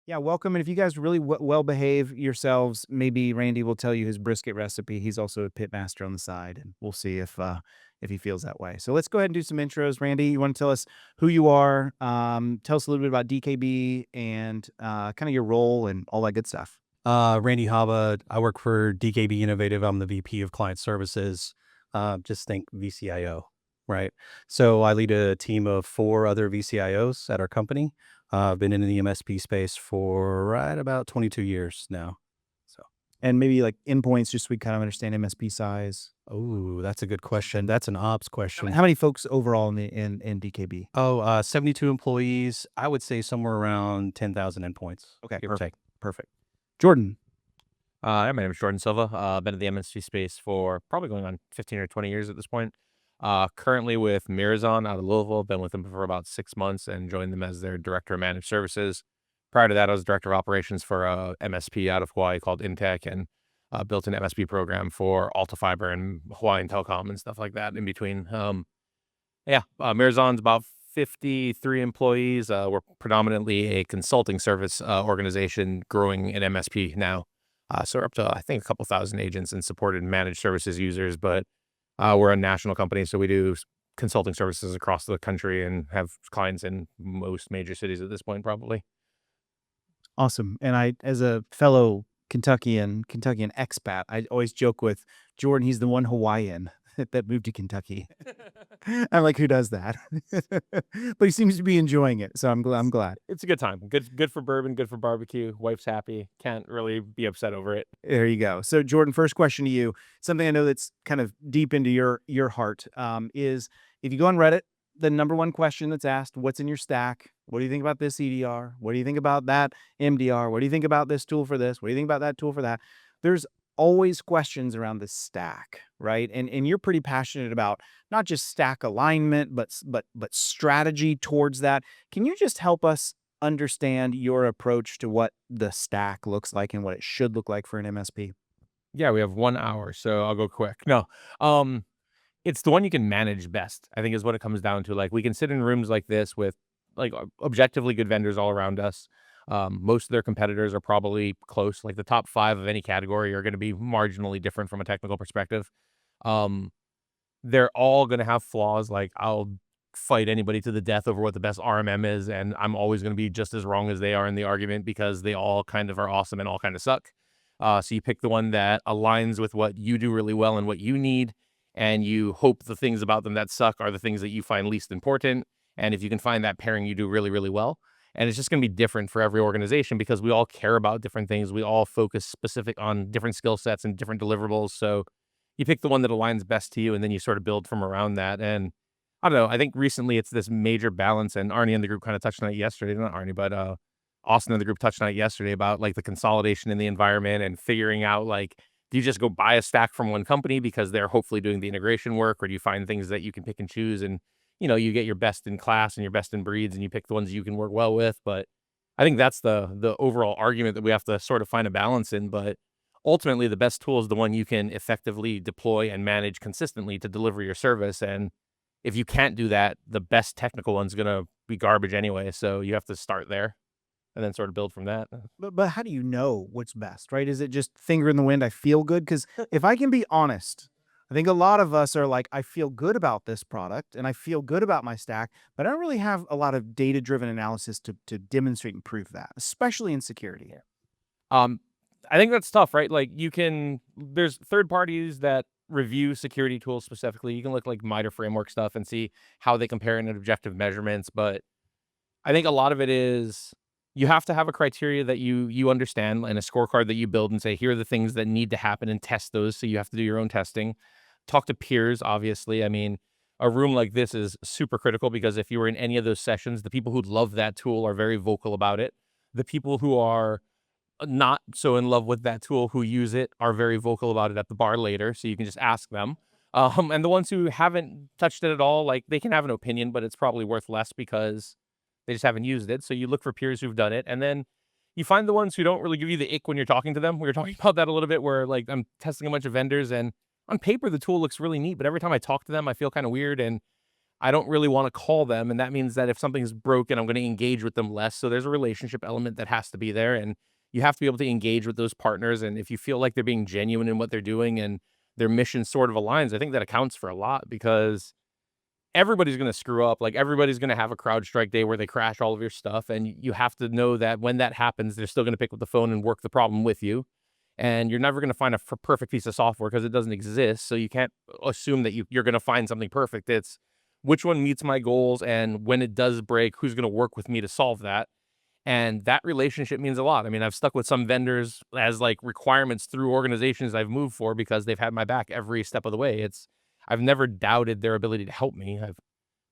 Yeah, welcome. And if you guys really well behave yourselves, maybe Randy will tell you his brisket recipe. He's also a pit master on the side, and we'll see if he feels that way. So let's go ahead and do some intros. Randy, you want to tell us who you are? Tell us a little bit about DKB and kind of your role and all that good stuff. Randy Haba. I work for DKB Innovative. I'm the VP of Client Services. Just think VCIO, right? So I lead a team of 4 other VCIOs at our company. I've been in the MSP space for right about 22 years now. So, And maybe like endpoints, just so we kind of understand MSP size. oh, that's a good question. That's an ops question. How many folks overall in DKB? 72 employees. I would say somewhere around 10,000 endpoints, Okay, give or take. perfect. Jordan. My name is Jordan Silva. Been in the MSP space for probably going on 15 or 20 years at this point. Currently with Mirazon out of Louisville. Been with them for about 6 months and joined them as their director of managed services. Prior to that, I was director of operations for a MSP out of Hawaii called Intech and built an MSP program for Alta Fiber and Hawaiian Telecom and stuff like that in between. Mirazon's about 53 employees. We're predominantly a consulting service organization growing an MSP now. So we're up to, I think, a couple thousand agents and supported managed services users, but we're a national company, so we do consulting services across the country and have clients in most major cities at this point, probably. Awesome. And I, as a fellow Kentuckian expat, I always joke with Jordan. He's the one Hawaiian that moved to Kentucky. I'm like, who does that? But he seems to be enjoying it, so I'm glad. It's a good time. Good for bourbon, good for barbecue. Wife's happy. Can't really be upset over it. There you go. So Jordan, first question to you. Something I know that's kind of deep into your heart is if you go on Reddit, the number one question that's asked, what's in your stack? What do you think about this EDR? What do you think about that MDR? What do you think about this tool for this? What do you think about that tool for that? There's always questions around the stack, right? And you're pretty passionate about not just stack alignment, but strategy towards that. Can you just help us understand your approach to what the stack looks like and what it should look like for an MSP? Yeah, we have 1 hour, so I'll go quick. No, um, it's the one you can manage best, I think is what it comes down to. Like, we can sit in rooms like this with, like, objectively good vendors all around us. Most of their competitors are probably close. Like, the top 5 of any category are gonna be marginally different from a technical perspective. Um, they're all gonna have flaws. Like, I'll fight anybody to the death over what the best RMM is, and I'm always gonna be just as wrong as they are in the argument because they all kind of are awesome and all kind of suck. So you pick the one that aligns with what you do really well and what you need, and you hope the things about them that suck are the things that you find least important. And if you can find that pairing, you do really, really well. And it's just going to be different for every organization because we all care about different things. We all focus specific on different skill sets and different deliverables. So you pick the one that aligns best to you, and then you sort of build from around that. And I don't know. I think recently it's this major balance, and Arnie in the group kind of touched on it yesterday. Not Arnie, but Austin in the group touched on it yesterday about like the consolidation in the environment and figuring out like, do you just go buy a stack from one company because they're hopefully doing the integration work, or do you find things that you can pick and choose and you get your best in class and your best in breeds and you pick the ones you can work well with. But I think that's the overall argument that we have to sort of find a balance in. But ultimately, the best tool is the one you can effectively deploy and manage consistently to deliver your service. And if you can't do that, the best technical one's going to be garbage anyway. So you have to start there and then sort of build from that. But how do you know what's best, right? Is it just finger in the wind? I feel good because if I can be honest, I think a lot of us are like, I feel good about this product and I feel good about my stack, but I don't really have a lot of data-driven analysis to demonstrate and prove that, especially in security. Um, I think that's tough, right? Like there's third parties that review security tools specifically. You can look like MITRE framework stuff and see how they compare in objective measurements. But I think a lot of it is you have to have a criteria that you understand and a scorecard that you build and say, here are the things that need to happen and test those. So you have to do your own testing. Talk to peers, obviously. I mean, a room like this is super critical because if you were in any of those sessions, the people who love that tool are very vocal about it. The people who are not so in love with that tool who use it are very vocal about it at the bar later. So you can just ask them. And the ones who haven't touched it at all, like they can have an opinion, but it's probably worth less because they just haven't used it. So you look for peers who've done it. And then you find the ones who don't really give you the ick when you're talking to them. We were talking about that a little bit where like I'm testing a bunch of vendors and on paper, the tool looks really neat, but every time I talk to them, I feel kind of weird. And I don't really want to call them. And that means that if something's broken, I'm going to engage with them less. So there's a relationship element that has to be there. And you have to be able to engage with those partners. And if you feel like they're being genuine in what they're doing and their mission sort of aligns, I think that accounts for a lot, because everybody's going to screw up. Like, everybody's going to have a CrowdStrike day where they crash all of your stuff. And you have to know that when that happens, they're still going to pick up the phone and work the problem with you. And you're never going to find a perfect piece of software because it doesn't exist. So you can't assume that you're going to find something perfect. It's which one meets my goals, and when it does break, who's going to work with me to solve that. And that relationship means a lot. I mean, I've stuck with some vendors as like requirements through organizations I've moved for because they've had my back every step of the way. I've never doubted their ability to help me. I've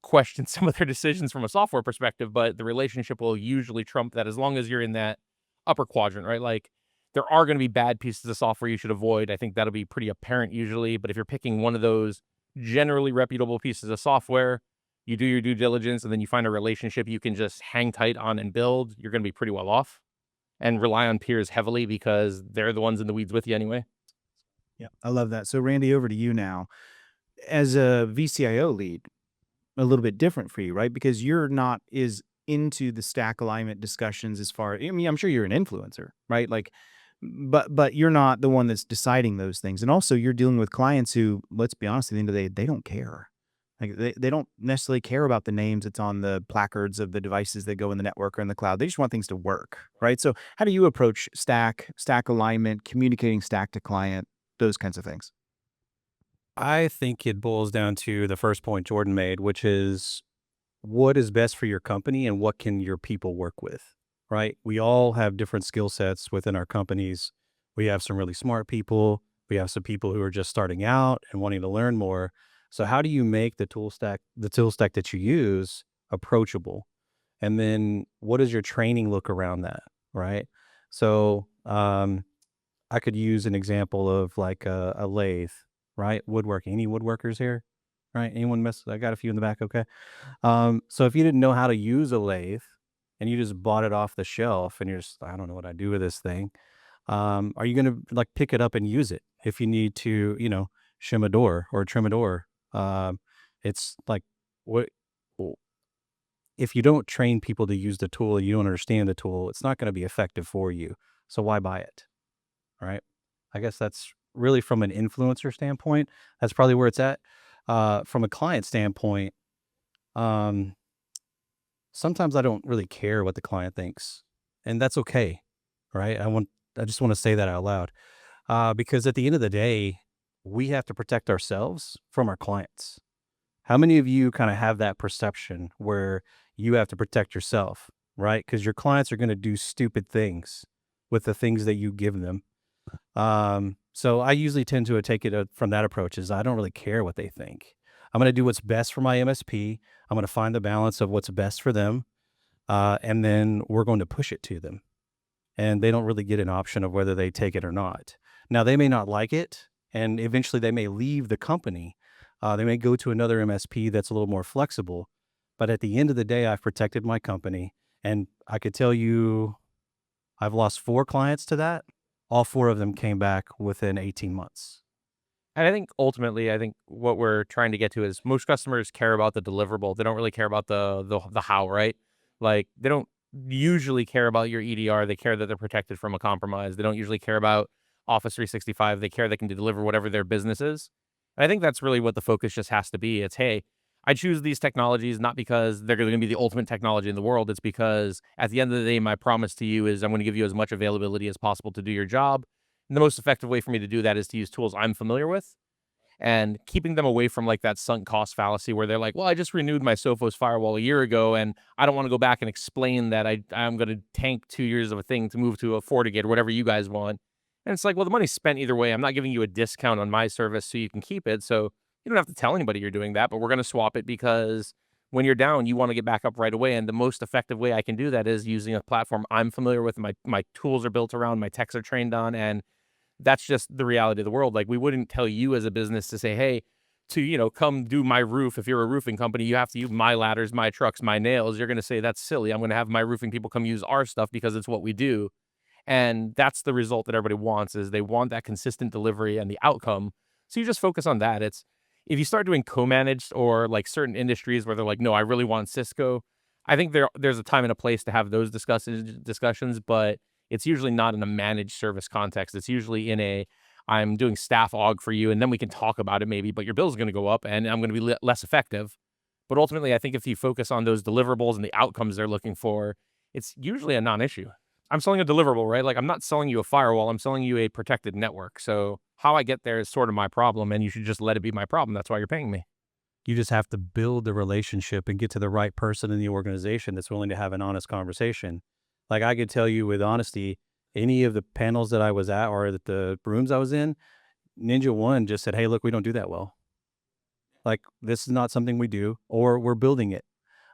questioned some of their decisions from a software perspective, but the relationship will usually trump that, as long as you're in that upper quadrant, right? Like, there are going to be bad pieces of software you should avoid. I think that'll be pretty apparent usually. But if you're picking one of those generally reputable pieces of software, you do your due diligence, and then you find a relationship you can just hang tight on and build, you're going to be pretty well off, and rely on peers heavily because they're the ones in the weeds with you anyway. Yeah, I love that. So Randy, over to you now. As a VCIO lead, a little bit different for you, right? Because you're not as into the stack alignment discussions as far, I mean, I'm sure you're an influencer, right? Like, but you're not the one that's deciding those things. And also you're dealing with clients who, let's be honest, at the end of the day, they don't care. Like, they don't necessarily care about the names that's on the placards of the devices that go in the network or in the cloud. They just want things to work, right? So how do you approach stack alignment, communicating stack to client, those kinds of things? I think it boils down to the first point Jordan made, which is what is best for your company and what can your people work with, right? We all have different skill sets within our companies. We have some really smart people. We have some people who are just starting out and wanting to learn more. So how do you make the tool stack that you use approachable? And then what does your training look around that, right? So I could use an example of like a lathe, right? Woodworking. Any woodworkers here? Right? Anyone mess? I got a few in the back. Okay. So if you didn't know how to use a lathe and you just bought it off the shelf and you're just, I don't know what I do with this thing. Are you going to like pick it up and use it if you need to, shim a door or trim a door? It's like, what, w- if you don't train people to use the tool, you don't understand the tool, it's not going to be effective for you. So why buy it? Right. I guess that's really from an influencer standpoint. That's probably where it's at. From a client standpoint, um, sometimes I don't really care what the client thinks, and that's okay, right? I just want to say that out loud, because at the end of the day, we have to protect ourselves from our clients. How many of you kind of have that perception where you have to protect yourself, right? Because your clients are going to do stupid things with the things that you give them. So I usually tend to take it from that approach is I don't really care what they think. I'm going to do what's best for my MSP. I'm going to find the balance of what's best for them. And then we're going to push it to them. And they don't really get an option of whether they take it or not. Now, they may not like it, and eventually they may leave the company. They may go to another MSP that's a little more flexible. But at the end of the day, I've protected my company. And I could tell you, I've lost 4 clients to that. All 4 of them came back within 18 months. And I think ultimately, I think what we're trying to get to is most customers care about the deliverable. They don't really care about the how, right? Like, they don't usually care about your EDR. They care that they're protected from a compromise. They don't usually care about Office 365. They care they can deliver whatever their business is. And I think that's really what the focus just has to be. It's, hey, I choose these technologies not because they're going to be the ultimate technology in the world. It's because at the end of the day, my promise to you is I'm going to give you as much availability as possible to do your job. And the most effective way for me to do that is to use tools I'm familiar with, and keeping them away from like that sunk cost fallacy where they're like, well, I just renewed my Sophos firewall a year ago and I don't want to go back and explain that I'm going to tank 2 years of a thing to move to a FortiGate or whatever you guys want. And it's like, well, the money's spent either way. I'm not giving you a discount on my service so you can keep it. So you don't have to tell anybody you're doing that, but we're going to swap it because when you're down, you want to get back up right away. And the most effective way I can do that is using a platform I'm familiar with. My tools are built around, my techs are trained on, and that's just the reality of the world. Like, we wouldn't tell you as a business to say, hey, to, come do my roof. If you're a roofing company, you have to use my ladders, my trucks, my nails. You're going to say, that's silly. I'm going to have my roofing people come use our stuff because it's what we do. And that's the result that everybody wants, is they want that consistent delivery and the outcome. So you just focus on that. If you start doing co-managed or like certain industries where they're like, no, I really want Cisco, I think there's a time and a place to have those discussions, but it's usually not in a managed service context. It's usually in a I'm doing staff aug for you, and then we can talk about it maybe, but your bill's going to go up and I'm going to be less effective. But ultimately, I think if you focus on those deliverables and the outcomes they're looking for, it's usually a non-issue. I'm selling a deliverable, right? Like I'm not selling you a firewall, I'm selling you a protected network. So how I get there is sort of my problem, and you should just let it be my problem. That's why you're paying me. You just have to build the relationship and get to the right person in the organization that's willing to have an honest conversation. Like I could tell you with honesty, any of the panels that I was at or that the rooms I was in, Ninja One just said, "Hey, look, we don't do that well. Like this is not something we do, or we're building it."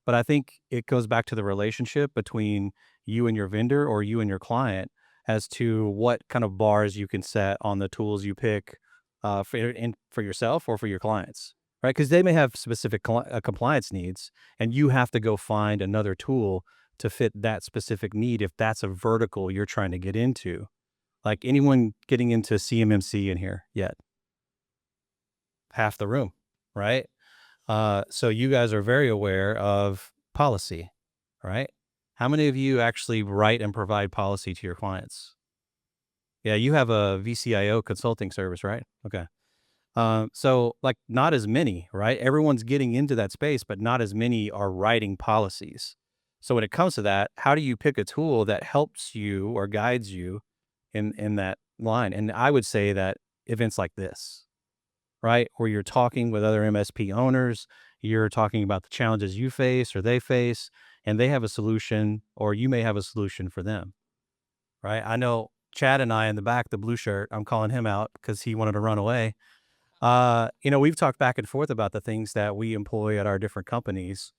But I think it goes back to the relationship between you and your vendor or you and your client as to what kind of bars you can set on the tools you pick for yourself or for your clients, right? Because they may have specific compliance needs, and you have to go find another tool to fit that specific need if that's a vertical you're trying to get into. Like anyone getting into CMMC in here yet? Half the room, right? So you guys are very aware of policy, right? How many of you actually write and provide policy to your clients? Yeah, you have a VCIO consulting service, right? Okay. So like not as many, right? Everyone's getting into that space, but not as many are writing policies. So when it comes to that, how do you pick a tool that helps you or guides you in that line? And I would say that events like this, right? Where you're talking with other MSP owners, you're talking about the challenges you face or they face, and they have a solution, or you may have a solution for them, right? I know Chad and I in the back, the blue shirt, I'm calling him out because he wanted to run away. We've talked back and forth about the things that we employ at our different companies.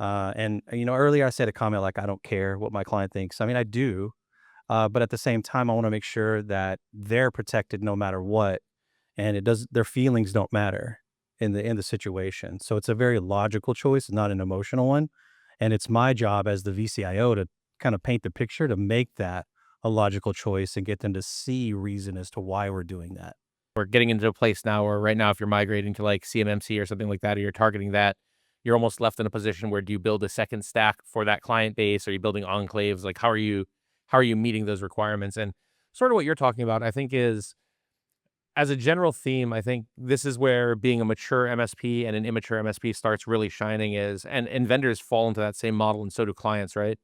Earlier I said a comment like, I don't care what my client thinks. I mean, I do. But at the same time, I want to make sure that they're protected no matter what, and their feelings don't matter in the situation. So it's a very logical choice, not an emotional one. And it's my job as the VCIO to kind of paint the picture to make that a logical choice and get them to see reason as to why we're doing that. We're getting into a place now where right now, if you're migrating to like CMMC or something like that, or you're targeting that, you're almost left in a position where do you build a second stack for that client base? Are you building enclaves? Like how are you meeting those requirements? And sort of what you're talking about, I think is as a general theme, I think this is where being a mature MSP and an immature MSP starts really shining and vendors fall into that same model and so do clients, right?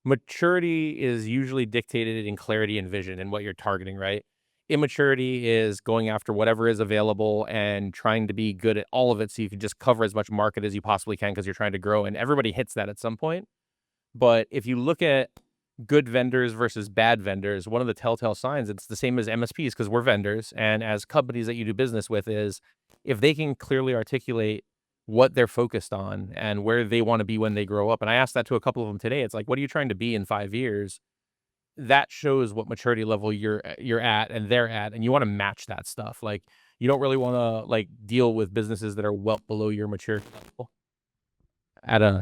Maturity is usually dictated in clarity and vision and what you're targeting, right? Immaturity is going after whatever is available and trying to be good at all of it so you can just cover as much market as you possibly can because you're trying to grow. And everybody hits that at some point. But if you look at good vendors versus bad vendors, one of the telltale signs, it's the same as MSPs because we're vendors. And as companies that you do business with is if they can clearly articulate what they're focused on and where they want to be when they grow up. And I asked that to a couple of them today. It's like, what are you trying to be in 5 years? That shows what maturity level you're at and they're at, and you want to match that stuff. Like you don't really want to like deal with businesses that are well below your maturity level.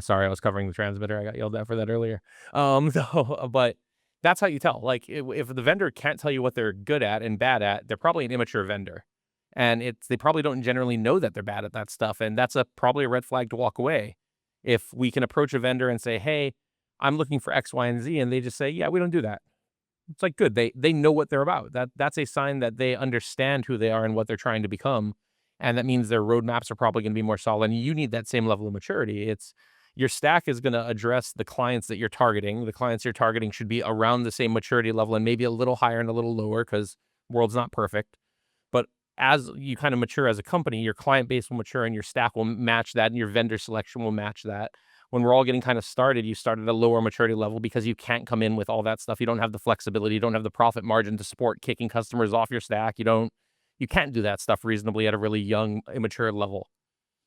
Sorry, I was covering the transmitter. I got yelled at for that earlier. But that's how you tell. Like if the vendor can't tell you what they're good at and bad at, they're probably an immature vendor. And they probably don't generally know that they're bad at that stuff. And that's probably a red flag to walk away. If we can approach a vendor and say, hey, I'm looking for X, Y, and Z, and they just say, yeah, we don't do that. It's like good. They know what they're about. That's a sign that they understand who they are and what they're trying to become. And that means their roadmaps are probably going to be more solid. And you need that same level of maturity. It's your stack is going to address the clients that you're targeting. The clients you're targeting should be around the same maturity level and maybe a little higher and a little lower because world's not perfect. But as you kind of mature as a company, your client base will mature and your stack will match that and your vendor selection will match that. When we're all getting kind of started, you start at a lower maturity level because you can't come in with all that stuff. You don't have the flexibility. You don't have the profit margin to support kicking customers off your stack. You can't do that stuff reasonably at a really young, immature level.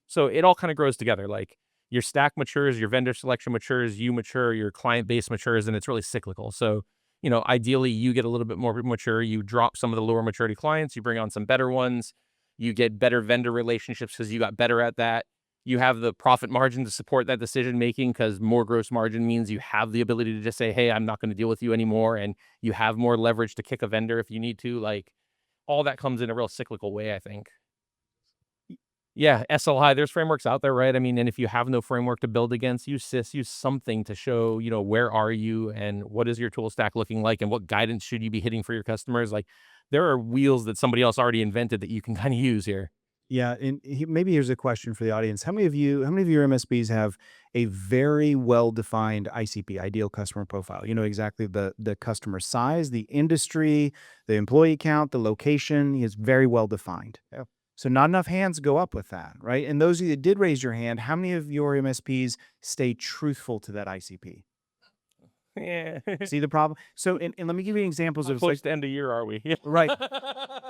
So it all kind of grows together. Like your stack matures, your vendor selection matures, you mature, your client base matures, and it's really cyclical. So, ideally you get a little bit more mature, you drop some of the lower maturity clients, you bring on some better ones, you get better vendor relationships because you got better at that. You have the profit margin to support that decision making because more gross margin means you have the ability to just say, hey, I'm not going to deal with you anymore. And you have more leverage to kick a vendor if you need to. Like all that comes in a real cyclical way, I think. Yeah, SLI, there's frameworks out there, right? I mean, and if you have no framework to build against, use SIS, use something to show, where are you and what is your tool stack looking like and what guidance should you be hitting for your customers. Like, there are wheels that somebody else already invented that you can kind of use here. Yeah, and maybe here's a question for the audience. How many of your MSPs have a very well-defined ICP, ideal customer profile? You know exactly the customer size, the industry, the employee count, the location is very well defined. Yeah. So not enough hands go up with that, right? And those of you that did raise your hand, how many of your MSPs stay truthful to that ICP? Yeah. See the problem? So, and let me give you examples How of close to end of year are we? Yeah. right,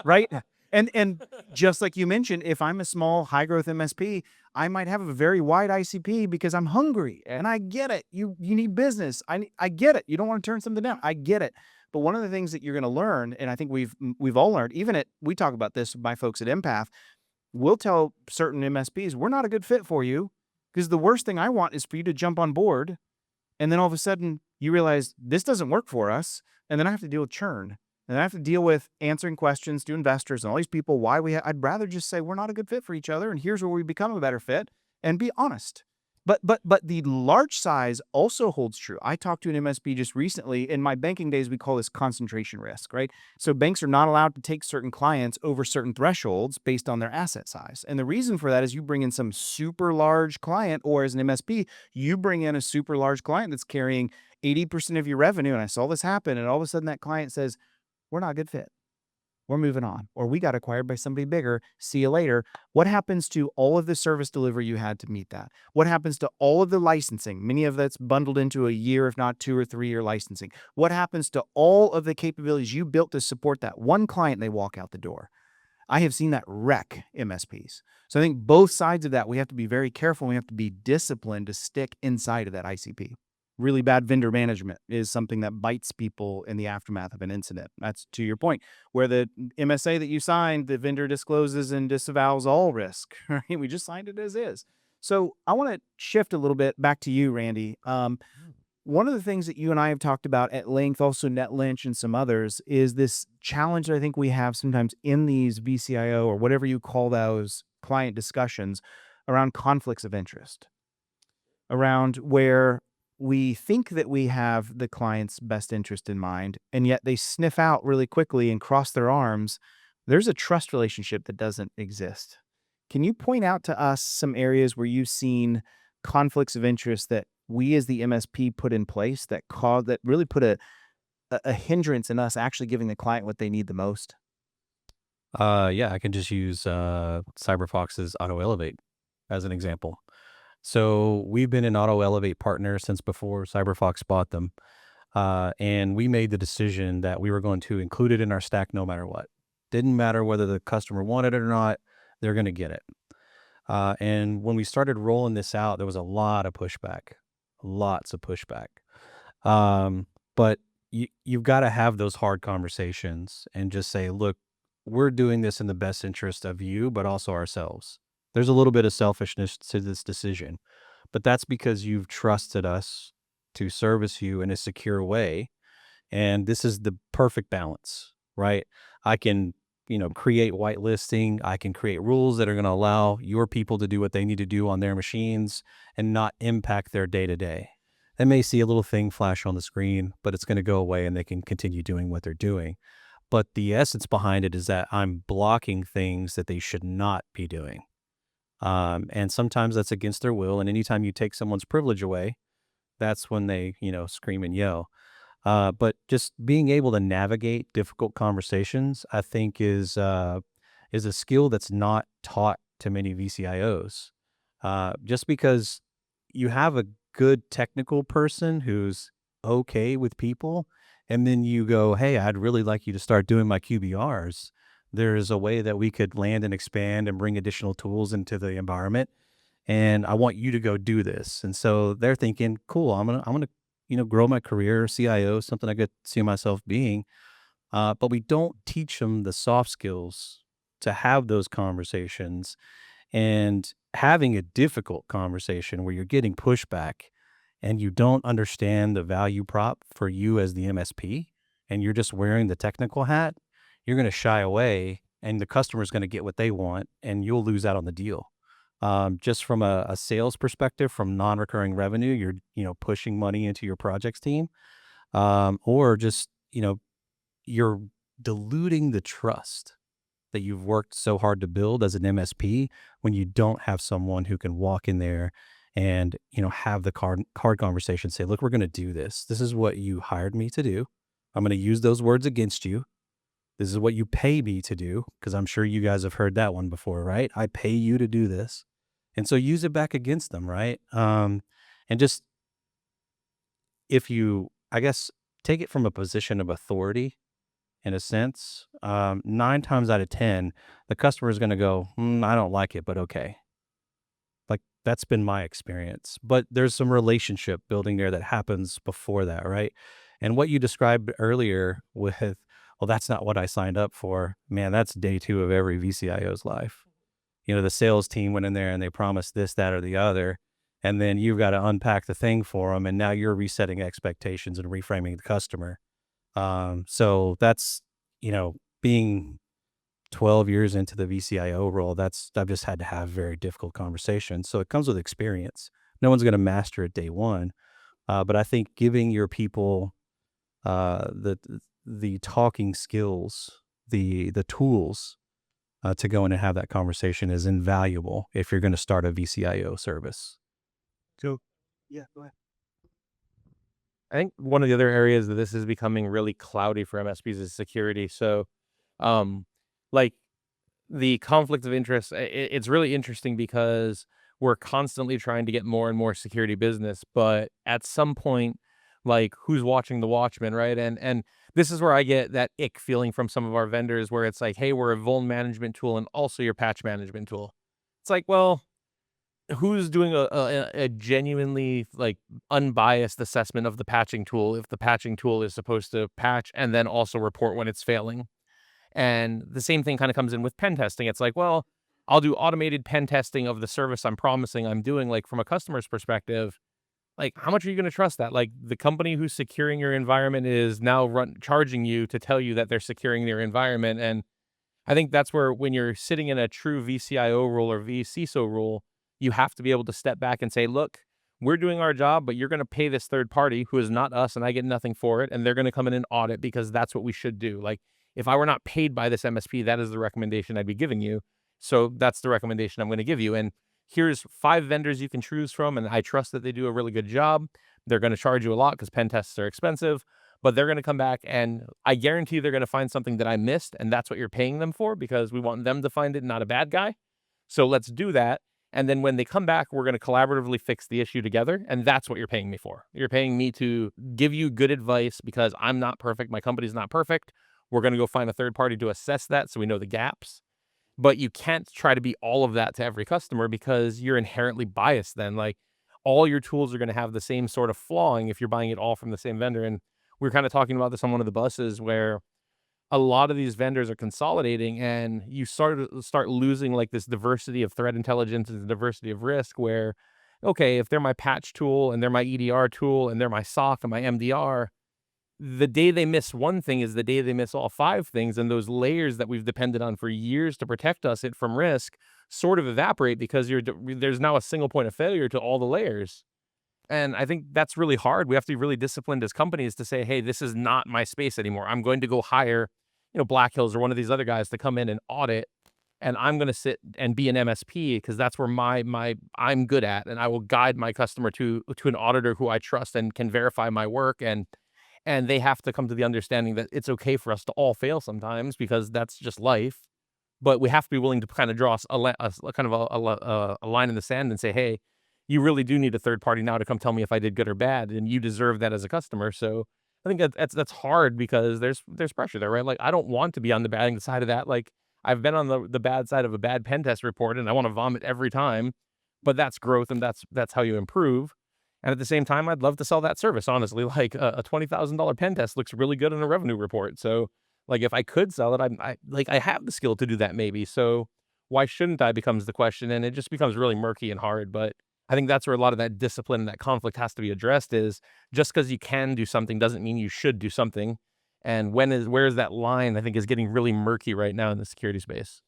right? And just like you mentioned, if I'm a small high growth MSP, I might have a very wide ICP because I'm hungry and I get it. You need business. I get it. You don't want to turn something down. I get it. But one of the things that you're going to learn, and I think we've all learned, we talk about this by folks at Empath, we'll tell certain MSPs, we're not a good fit for you because the worst thing I want is for you to jump on board and then all of a sudden you realize this doesn't work for us. And then I have to deal with churn. And I have to deal with answering questions to investors and all these people. I'd rather just say we're not a good fit for each other. And here's where we become a better fit and be honest. But the large size also holds true. I talked to an MSP just recently. In my banking days, we call this concentration risk, right? So banks are not allowed to take certain clients over certain thresholds based on their asset size. And the reason for that is you bring in some super large client, or as an MSP, you bring in a super large client that's carrying 80% of your revenue. And I saw this happen. And all of a sudden that client says, we're not a good fit. We're moving on, or we got acquired by somebody bigger. See you later. What happens to all of the service delivery you had to meet that? What happens to all of the licensing? Many of that's bundled into a year, if not 2 or 3 year licensing. What happens to all of the capabilities you built to support that one client? They walk out the door. I have seen that wreck MSPs. So I think both sides of that, we have to be very careful. We have to be disciplined to stick inside of that ICP. Really bad vendor management is something that bites people in the aftermath of an incident. That's to your point, where the MSA that you signed, the vendor discloses and disavows all risk. Right? We just signed it as is. So I want to shift a little bit back to you, Randy. One of the things that you and I have talked about at length, also NetLynch and some others, is this challenge that I think we have sometimes in these VCIO or whatever you call those client discussions around conflicts of interest, around where we think that we have the client's best interest in mind, and yet they sniff out really quickly and cross their arms. There's a trust relationship that doesn't exist. Can you point out to us some areas where you've seen conflicts of interest that we as the MSP put in place that really put a hindrance in us actually giving the client what they need the most? Yeah, I can just use CyberFox's Auto Elevate as an example. So we've been an Auto Elevate partner since before CyberFox bought them. And we made the decision that we were going to include it in our stack no matter what. Didn't matter whether the customer wanted it or not, they're going to get it. And when we started rolling this out, there was a lot of pushback, lots of pushback. But you've got to have those hard conversations and just say, look, we're doing this in the best interest of you, but also ourselves. There's a little bit of selfishness to this decision, but that's because you've trusted us to service you in a secure way. And this is the perfect balance, right? I can, create whitelisting. I can create rules that are going to allow your people to do what they need to do on their machines and not impact their day to day. They may see a little thing flash on the screen, but it's going to go away and they can continue doing what they're doing. But the essence behind it is that I'm blocking things that they should not be doing. And sometimes that's against their will. And anytime you take someone's privilege away, that's when they, scream and yell. But just being able to navigate difficult conversations, I think is a skill that's not taught to many VCIOs. Just because you have a good technical person who's okay with people, and then you go, hey, I'd really like you to start doing my QBRs. There's a way that we could land and expand and bring additional tools into the environment. And I want you to go do this. And so they're thinking, cool, I'm gonna, grow my career, CIO, something I could see myself being. But we don't teach them the soft skills to have those conversations, and having a difficult conversation where you're getting pushback and you don't understand the value prop for you as the MSP, and you're just wearing the technical hat, you're going to shy away and the customer's going to get what they want, and you'll lose out on the deal. Just from a sales perspective, from non-recurring revenue, you're pushing money into your projects team, or just you're diluting the trust that you've worked so hard to build as an MSP when you don't have someone who can walk in there and have the card conversation, say, look, we're going to do this. This is what you hired me to do. I'm going to use those words against you. This is what you pay me to do, because I'm sure you guys have heard that one before, right? I pay you to do this. And so use it back against them, right? And just, if you, I guess, take it from a position of authority in a sense, 9 times out of 10, the customer is going to go, I don't like it, but okay. Like, that's been my experience. But there's some relationship building there that happens before that, right? And what you described earlier with, well, that's not what I signed up for. Man, that's day 2 of every VCIO's life. The sales team went in there and they promised this, that, or the other. And then you've got to unpack the thing for them. And now you're resetting expectations and reframing the customer. So that's, being 12 years into the VCIO role, I've just had to have very difficult conversations. So it comes with experience. No one's going to master it day one. But I think giving your people the talking skills, the tools to go in and have that conversation is invaluable if you're going to start a VCIO service. So, yeah, go ahead. I think one of the other areas that this is becoming really cloudy for MSPs is security. So, like the conflict of interest, it's really interesting because we're constantly trying to get more and more security business, but at some point, like, who's watching the watchman, right? And this is where I get that ick feeling from some of our vendors, where it's like, hey, we're a vuln management tool and also your patch management tool. It's like, well, who's doing a genuinely, like, unbiased assessment of the patching tool if the patching tool is supposed to patch and then also report when it's failing? And the same thing kind of comes in with pen testing. It's like, well, I'll do automated pen testing of the service I'm promising I'm doing. Like, from a customer's perspective, like, how much are you going to trust that? Like, the company who's securing your environment is now charging you to tell you that they're securing their environment. And I think that's where, when you're sitting in a true VCIO role or VCISO role, you have to be able to step back and say, look, we're doing our job, but you're going to pay this third party who is not us, and I get nothing for it. And they're going to come in and audit because that's what we should do. Like, if I were not paid by this MSP, that is the recommendation I'd be giving you. So that's the recommendation I'm going to give you. And here's 5 vendors you can choose from, and I trust that they do a really good job. They're going to charge you a lot because pen tests are expensive, but they're going to come back and I guarantee they're going to find something that I missed, and that's what you're paying them for, because we want them to find it, not a bad guy. So let's do that. And then when they come back, we're going to collaboratively fix the issue together, and that's what you're paying me for. You're paying me to give you good advice because I'm not perfect. My company's not perfect. We're going to go find a third party to assess that so we know the gaps. But you can't try to be all of that to every customer, because you're inherently biased then. Like, all your tools are going to have the same sort of flawing if you're buying it all from the same vendor. And we were kind of talking about this on one of the buses, where a lot of these vendors are consolidating, and you start losing, like, this diversity of threat intelligence and the diversity of risk, where, okay, if they're my patch tool and they're my EDR tool and they're my SOC and my MDR, the day they miss one thing is the day they miss all 5 things. And those layers that we've depended on for years to protect us from risk sort of evaporate, because there's now a single point of failure to all the layers. And I think that's really hard. We have to be really disciplined as companies to say, hey, this is not my space anymore. I'm going to go hire, Black Hills or one of these other guys to come in and audit, and I'm going to sit and be an MSP because that's where I'm good at, and I will guide my customer to an auditor who I trust and can verify my work. And they have to come to the understanding that it's okay for us to all fail sometimes, because that's just life. But we have to be willing to kind of draw a line in the sand and say, hey, you really do need a third party now to come tell me if I did good or bad, and you deserve that as a customer. So I think that's hard, because there's pressure there, right? Like, I don't want to be on the bad side of that. Like, I've been on the bad side of a bad pen test report, and I want to vomit every time. But that's growth, and that's how you improve. And at the same time, I'd love to sell that service, honestly. Like, a $20,000 pen test looks really good in a revenue report. So, like, if I could sell it, I have the skill to do that maybe. So why shouldn't I, becomes the question. And it just becomes really murky and hard. But I think that's where a lot of that discipline and that conflict has to be addressed, is just because you can do something doesn't mean you should do something. And where is that line, I think, is getting really murky right now in the security space.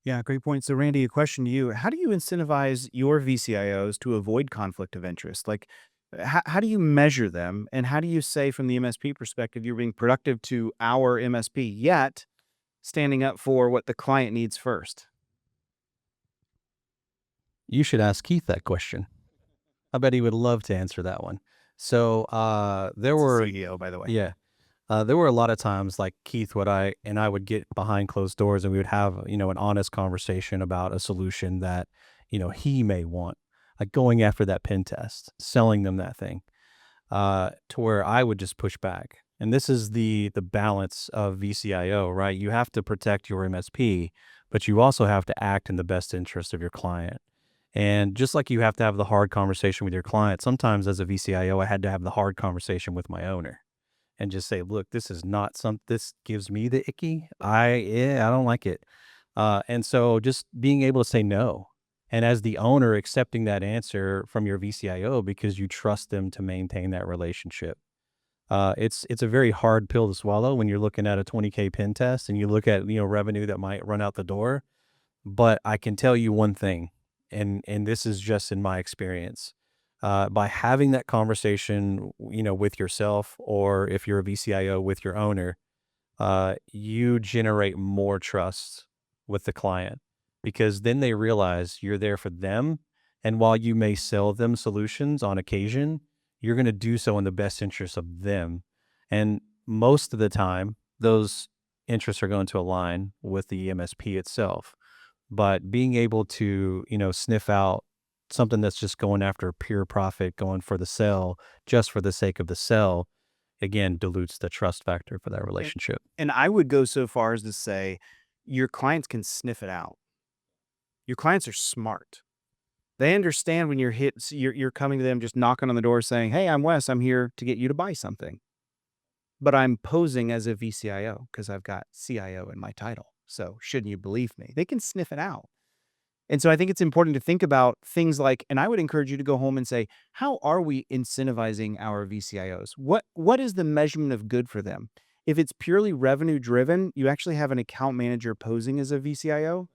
Yeah, great point. So, Randy, a question to you. How do you incentivize your VCIOs to avoid conflict of interest? Like, how do you measure them? And how do you say, from the MSP perspective, you're being productive to our MSP, yet standing up for what the client needs first? You should ask Keith that question. I bet he would love to answer that one. So there It's a were, CEO, by the way. yeah, there were a lot of times like Keith I would get behind closed doors and we would have, an honest conversation about a solution that, he may want, like going after that pen test, selling them that thing, to where I would just push back. And this is the balance of VCIO, right? You have to protect your MSP, but you also have to act in the best interest of your client. And just like you have to have the hard conversation with your client, sometimes as a VCIO, I had to have the hard conversation with my owner and just say, look, this is not this gives me the icky. I don't like it. And so just being able to say no. And as the owner, accepting that answer from your VCIO because you trust them to maintain that relationship. It's a very hard pill to swallow when you're looking at a 20K pen test and you look at, revenue that might run out the door. But I can tell you one thing, and this is just in my experience. By having that conversation, with yourself, or if you're a VCIO with your owner, you generate more trust with the client because then they realize you're there for them. And while you may sell them solutions on occasion, you're going to do so in the best interest of them. And most of the time, those interests are going to align with the MSP itself. But being able to, sniff out something that's just going after pure profit, going for the sell, just for the sake of the sell, again, dilutes the trust factor for that And, relationship. and I would go so far as to say your clients can sniff it out. Your clients are smart. They understand when you're coming to them, just knocking on the door saying, "Hey, I'm Wes. I'm here to get you to buy something." But I'm posing as a VCIO because I've got CIO in my title. So shouldn't you believe me? They can sniff it out. And so I think it's important to think about things like, and I would encourage you to go home and say, how are we incentivizing our VCIOs? What is the measurement of good for them? If it's purely revenue driven, you actually have an account manager posing as a VCIO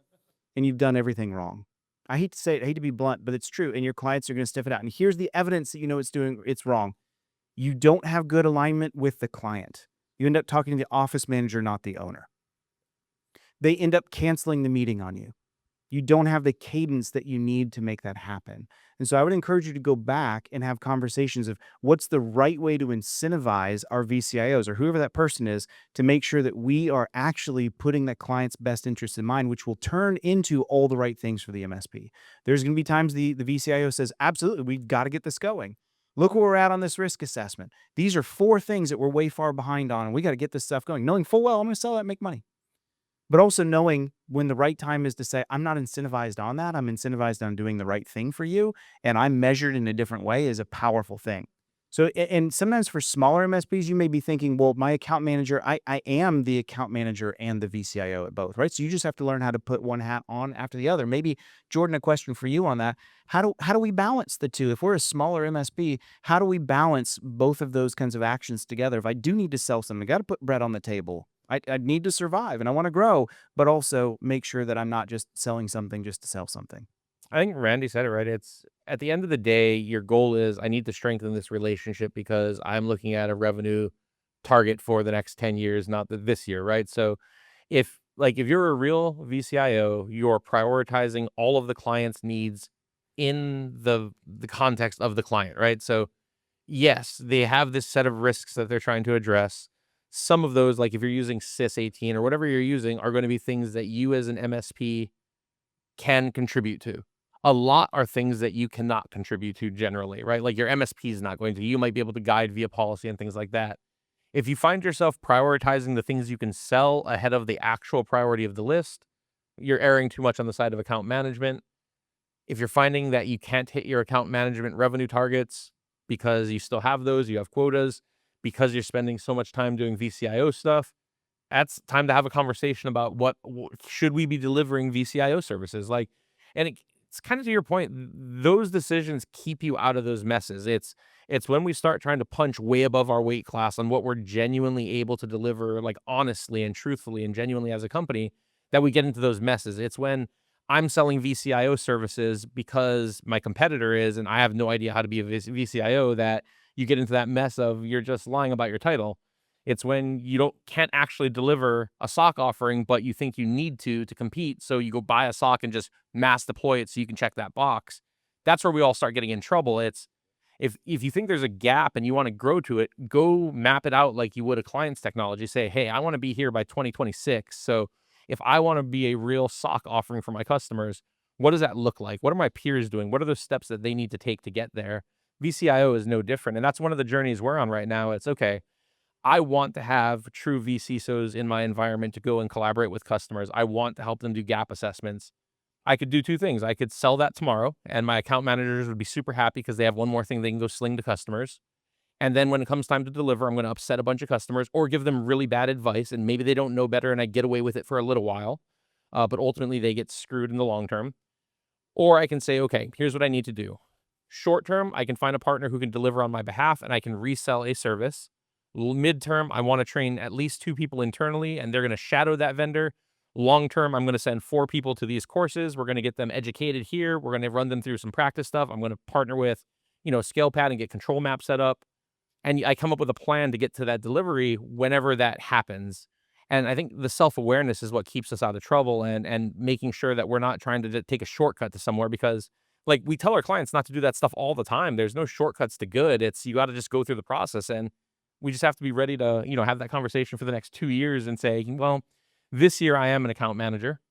and you've done everything wrong. I hate to say it, I hate to be blunt, but it's true. And your clients are going to sniff it out. And here's the evidence that it's wrong. You don't have good alignment with the client. You end up talking to the office manager, not the owner. They end up canceling the meeting on you. You don't have the cadence that you need to make that happen. And so I would encourage you to go back and have conversations of what's the right way to incentivize our VCIOs or whoever that person is to make sure that we are actually putting that client's best interest in mind, which will turn into all the right things for the MSP. There's going to be times the VCIO says, absolutely, we've got to get this going. Look where we're at on this risk assessment. These are 4 things that we're way far behind on, and we got to get this stuff going, knowing full well I'm going to sell that and make money. But also knowing when the right time is to say, I'm not incentivized on that. I'm incentivized on doing the right thing for you. And I'm measured in a different way is a powerful thing. So, and sometimes for smaller MSPs, you may be thinking, well, my account manager, I am the account manager and the VCIO at both, right? So you just have to learn how to put one hat on after the other. Maybe, Jordan, a question for you on that. How do we balance the two? If we're a smaller MSP, how do we balance both of those kinds of actions together? If I do need to sell something, I got to put bread on the table. I need to survive and I want to grow, but also make sure that I'm not just selling something just to sell something. I think Randy said it right. It's at the end of the day, your goal is I need to strengthen this relationship because I'm looking at a revenue target for the next 10 years, not this year, right? So if you're a real VCIO, you're prioritizing all of the client's needs in the context of the client, right? So yes, they have this set of risks that they're trying to address. Some of those, like if you're using SysAT or whatever you're using, are going to be things that you as an MSP can contribute to. A lot are things that you cannot contribute to generally, right? Like your MSP is not going to. You might be able to guide via policy and things like that. If you find yourself prioritizing the things you can sell ahead of the actual priority of the list, you're erring too much on the side of account management. If you're finding that you can't hit your account management revenue targets because you still have those, you have quotas, because you're spending so much time doing VCIO stuff, that's time to have a conversation about should we be delivering VCIO services? Like, and it's kind of to your point, those decisions keep you out of those messes. It's when we start trying to punch way above our weight class on what we're genuinely able to deliver, like honestly and truthfully and genuinely as a company, that we get into those messes. It's when I'm selling VCIO services because my competitor is, and I have no idea how to be a VCIO, that you get into that mess of you're just lying about your title. It's when you can't actually deliver a SOC offering, but you think you need to compete. So you go buy a SOC and just mass deploy it so you can check that box. That's where we all start getting in trouble. It's if you think there's a gap and you want to grow to it, go map it out like you would a client's technology. Say, hey, I want to be here by 2026. So if I want to be a real SOC offering for my customers, what does that look like? What are my peers doing? What are those steps that they need to take to get there? VCIO is no different. And that's one of the journeys we're on right now. It's okay. I want to have true VCSOs in my environment to go and collaborate with customers. I want to help them do gap assessments. I could do two things. I could sell that tomorrow, and my account managers would be super happy because they have one more thing they can go sling to customers. And then when it comes time to deliver, I'm going to upset a bunch of customers or give them really bad advice, and maybe they don't know better and I get away with it for a little while, but ultimately they get screwed in the long term. Or I can say, okay, here's what I need to do. Short term, I can find a partner who can deliver on my behalf and I can resell a service. Midterm, I want to train at least 2 people internally and they're going to shadow that vendor. Long term, I'm going to send 4 people to these courses. We're going to get them educated here. We're going to run them through some practice stuff. I'm going to partner with, ScalePad and get control map set up. And I come up with a plan to get to that delivery whenever that happens. And I think the self-awareness is what keeps us out of trouble and making sure that we're not trying to take a shortcut to somewhere because like we tell our clients not to do that stuff all the time. There's no shortcuts to good. It's you got to just go through the process and we just have to be ready to, have that conversation for the next 2 years and say, well, this year I am an account manager.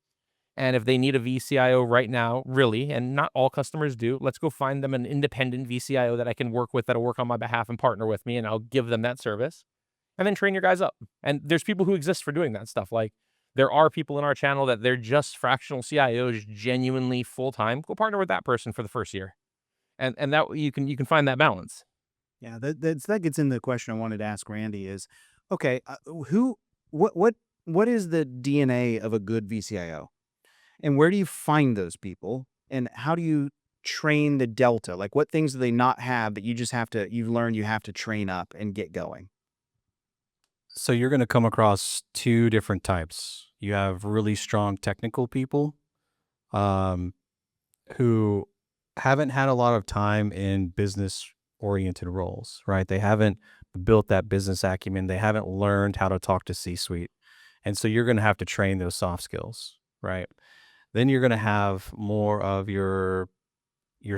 And if they need a VCIO right now, really, and not all customers do, let's go find them an independent VCIO that I can work with that'll work on my behalf and partner with me, and I'll give them that service. And then train your guys up. And there's people who exist for doing that stuff. Like there are people in our channel that they're just fractional CIOs, genuinely full time. Go partner with that person for the first year, and that you can find that balance. Yeah, that gets into the question I wanted to ask Randy is, okay, who, what is the DNA of a good VCIO, and where do you find those people, and how do you train the delta? Like, what things do they not have that you've learned you have to train up and get going? So you're going to come across two different types. You have really strong technical people um, who haven't had a lot of time in business oriented roles, right? They haven't built that business acumen. They haven't learned how to talk to C-suite. And so you're going to have to train those soft skills, right? Then you're going to have more of your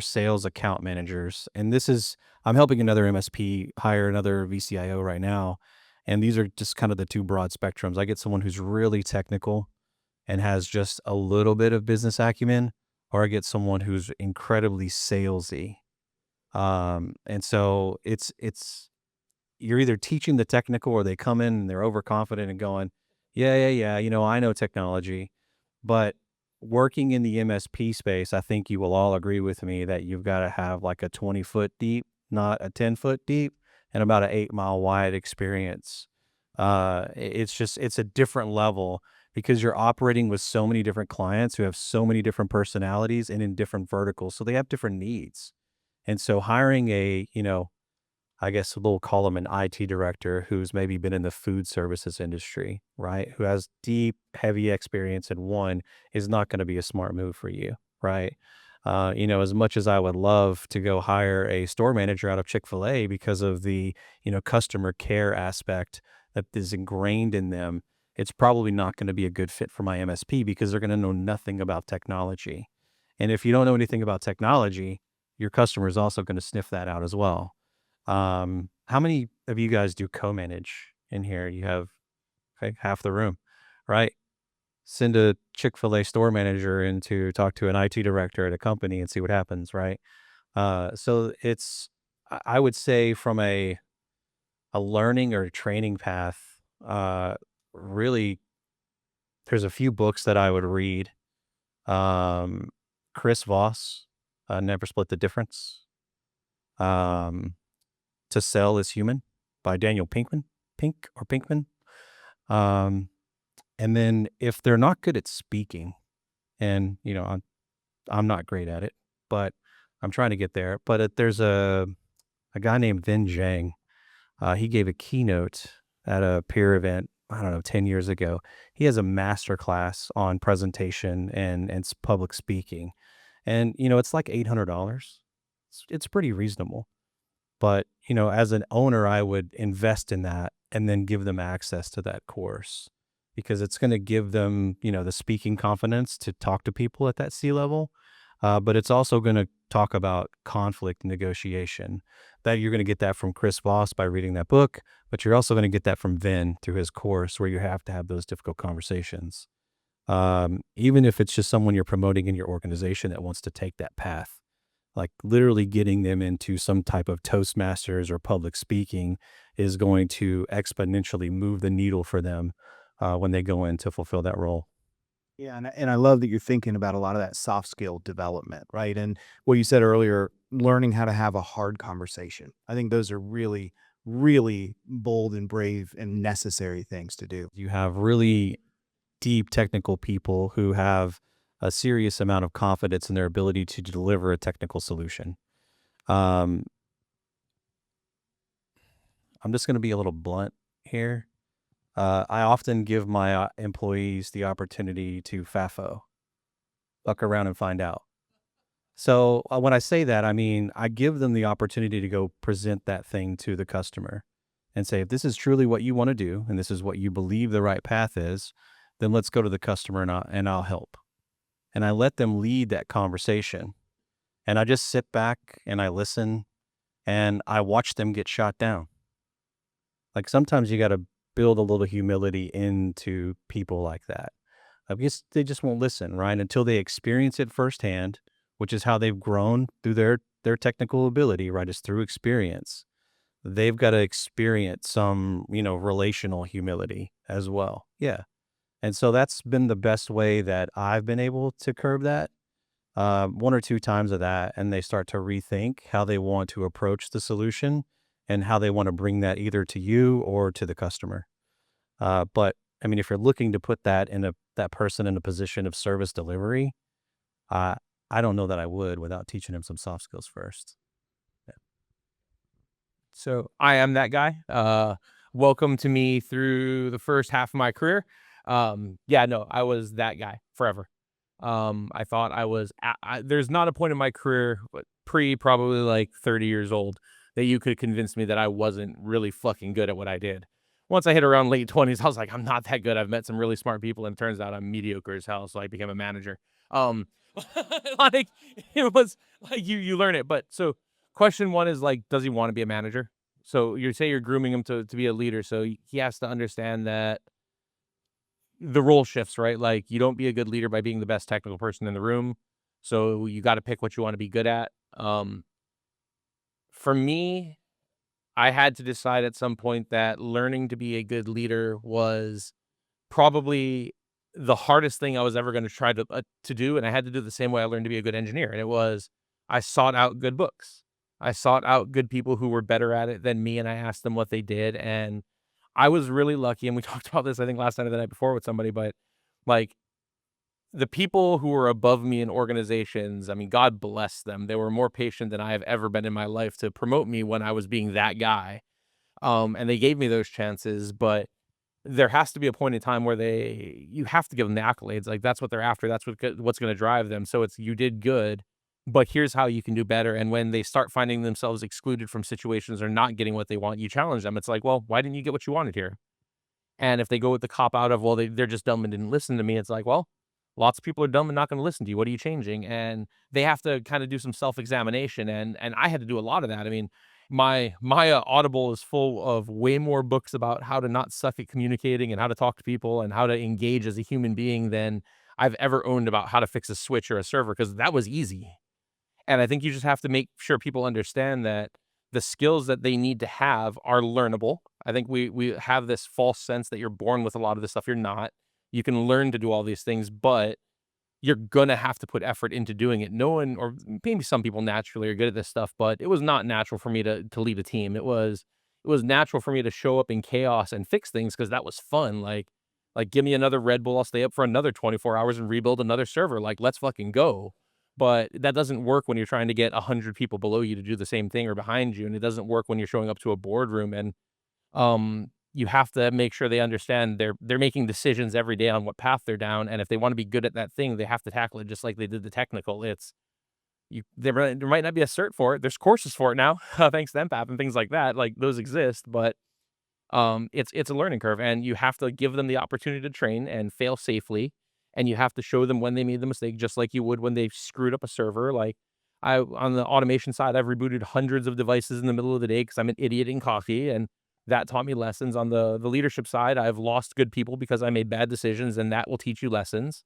sales account managers. And this is, I'm helping another MSP hire another VCIO right now. And these are just kind of the two broad spectrums. I get someone who's really technical and has just a little bit of business acumen, or I get someone who's incredibly salesy. And so it's you're either teaching the technical or they come in and they're overconfident and going, yeah, I know technology. But working in the MSP space, I think you will all agree with me that you've got to have like a 20-foot deep, not a 10-foot deep, and about an 8-mile wide experience. It's a different level because you're operating with so many different clients who have so many different personalities and in different verticals. So they have different needs. And so hiring I guess we'll call him an IT director who's maybe been in the food services industry, right? Who has deep, heavy experience in one is not going to be a smart move for you, right? As much as I would love to go hire a store manager out of Chick-fil-A because of the, customer care aspect that is ingrained in them, it's probably not going to be a good fit for my MSP because they're going to know nothing about technology. And if you don't know anything about technology, your customer is also going to sniff that out as well. How many of you guys do co-manage in here? You have okay, half the room, right? Send a Chick-fil-A store manager in to talk to an IT director at a company and see what happens, right? So I would say from a learning or training path, really, there's a few books that I would read. Chris Voss, Never Split the Difference. To Sell is Human by Daniel Pinkman. And then if they're not good at speaking, and I'm not great at it, but I'm trying to get there. But there's a guy named Vin Zhang. He gave a keynote at a peer event, I don't know, 10 years ago. He has a master class on presentation and public speaking. And, it's like $800. It's pretty reasonable. But, as an owner, I would invest in that and then give them access to that course because it's going to give them, the speaking confidence to talk to people at that C level. But it's also going to talk about conflict negotiation. That you're going to get that from Chris Voss by reading that book, but you're also going to get that from Vin through his course where you have to have those difficult conversations. Even if it's just someone you're promoting in your organization that wants to take that path, like literally getting them into some type of Toastmasters or public speaking is going to exponentially move the needle for them when they go in to fulfill that role. Yeah, and I love that you're thinking about a lot of that soft skill development, right? And what you said earlier, learning how to have a hard conversation. I think those are really, really bold and brave and necessary things to do. You have really deep technical people who have a serious amount of confidence in their ability to deliver a technical solution. Um, I'm just going to be a little blunt here. I often give my employees the opportunity to FAFO, fuck around and find out. So when I say that, I mean, I give them the opportunity to go present that thing to the customer and say, if this is truly what you want to do, and this is what you believe the right path is, then let's go to the customer and I'll help. And I let them lead that conversation. And I just sit back and I listen and I watch them get shot down. Like sometimes you got to build a little humility into people like that. I guess they just won't listen, right? Until they experience it firsthand, which is how they've grown through their technical ability, right? Is through experience. They've got to experience some, relational humility as well. Yeah. And so that's been the best way that I've been able to curb that. One or two times of that, and they start to rethink how they want to approach the solution and how they want to bring that either to you or to the customer. But I mean, if you're looking to put that person in a position of service delivery, uh, I don't know that I would without teaching him some soft skills first. So I am that guy. Welcome to me through the first half of my career. Yeah, no, I was that guy forever. I thought I was. There's not a point in my career, but probably like 30 years old, that you could convince me that I wasn't really fucking good at what I did. Once I hit around late 20s, I was like, I'm not that good. I've met some really smart people, and it turns out I'm mediocre as hell. So I became a manager. Like it was like you learn it. But so question one is like, does he want to be a manager? So you say you're grooming him to be a leader. So he has to understand that the role shifts, right? Like you don't be a good leader by being the best technical person in the room. So you got to pick what you want to be good at. For me, I had to decide at some point that learning to be a good leader was probably the hardest thing I was ever going to try to do, and I had to do it the same way I learned to be a good engineer. And it was I sought out good books. I sought out good people who were better at it than me, and I asked them what they did. And I was really lucky. And we talked about this, I think, last night or the night before with somebody, but like the people who were above me in organizations, I mean, God bless them. They were more patient than I have ever been in my life to promote me when I was being that guy. And they gave me those chances, but there has to be a point in time where you have to give them the accolades. Like that's what they're after. That's what's going to drive them. So it's, you did good, but here's how you can do better. And when they start finding themselves excluded from situations or not getting what they want, you challenge them. It's like, well, why didn't you get what you wanted here? And if they go with the cop out of, well, they're just dumb and didn't listen to me, it's like, well, lots of people are dumb and not going to listen to you. What are you changing? And they have to kind of do some self-examination. And I had to do a lot of that. I mean, my Audible is full of way more books about how to not suck at communicating and how to talk to people and how to engage as a human being than I've ever owned about how to fix a switch or a server, because that was easy. And I think you just have to make sure people understand that the skills that they need to have are learnable. I think we have this false sense that you're born with a lot of this stuff. You're not. You can learn to do all these things, but you're gonna have to put effort into doing it. No one, or maybe some people naturally are good at this stuff, but it was not natural for me to lead a team. It was natural for me to show up in chaos and fix things because that was fun. Like give me another Red Bull, I'll stay up for another 24 hours and rebuild another server. Like let's fucking go. But that doesn't work when you're trying to get 100 people below you to do the same thing or behind you, and it doesn't work when you're showing up to a boardroom and you have to make sure they understand they're making decisions every day on what path they're down, and if they want to be good at that thing, they have to tackle it just like they did the technical. It's there might not be a cert for it. There's courses for it now, thanks to MPAP and things like that. Like those exist, but it's a learning curve, and you have to give them the opportunity to train and fail safely, and you have to show them when they made the mistake, just like you would when they screwed up a server. Like on the automation side, I've rebooted hundreds of devices in the middle of the day because I'm an idiot in coffee, and that taught me lessons. On the leadership side, I've lost good people because I made bad decisions, and that will teach you lessons.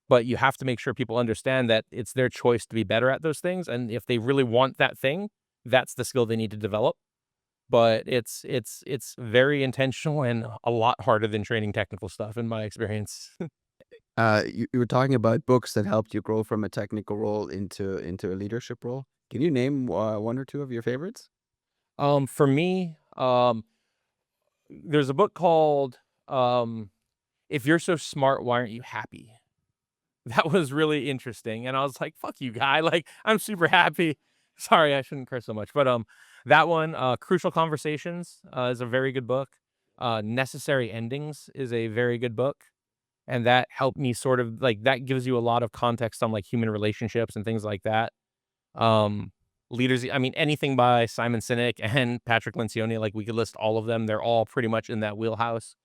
But you have to make sure people understand that it's their choice to be better at those things, and if they really want that thing, that's the skill they need to develop. But it's very intentional and a lot harder than training technical stuff in my experience. You were talking about books that helped you grow from a technical role into a leadership role. Can you name one or two of your favorites? For me, there's a book called If You're So Smart, Why Aren't You Happy? That was really interesting, and I was like, "Fuck you, guy!" Like, I'm super happy. Sorry, I shouldn't curse so much, but that one, Crucial Conversations, is a very good book. Necessary Endings is a very good book, and that helped me sort of like that gives you a lot of context on like human relationships and things like that. Um, Leaders, I mean, anything by Simon Sinek and Patrick Lencioni, like we could list all of them. They're all pretty much in that wheelhouse.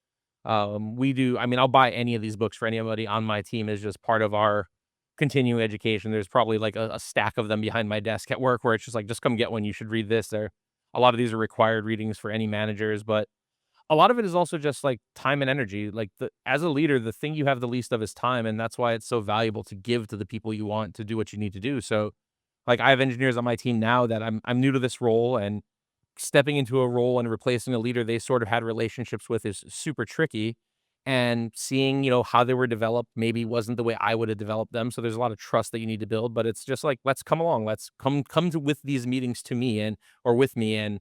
We do, I mean, I'll buy any of these books for anybody on my team as just part of our continuing education. There's probably like a stack of them behind my desk at work where it's just like, just come get one. You should read this. There, a lot of these are required readings for any managers, but a lot of it is also just like time and energy. Like as a leader, the thing you have the least of is time, and that's why it's so valuable to give to the people you want to do what you need to do. So, like, I have engineers on my team now that I'm new to this role, and stepping into a role and replacing a leader they sort of had relationships with is super tricky. And seeing, how they were developed maybe wasn't the way I would have developed them. So there's a lot of trust that you need to build, but it's just like, let's come along. Let's come to with these meetings to me or with me, and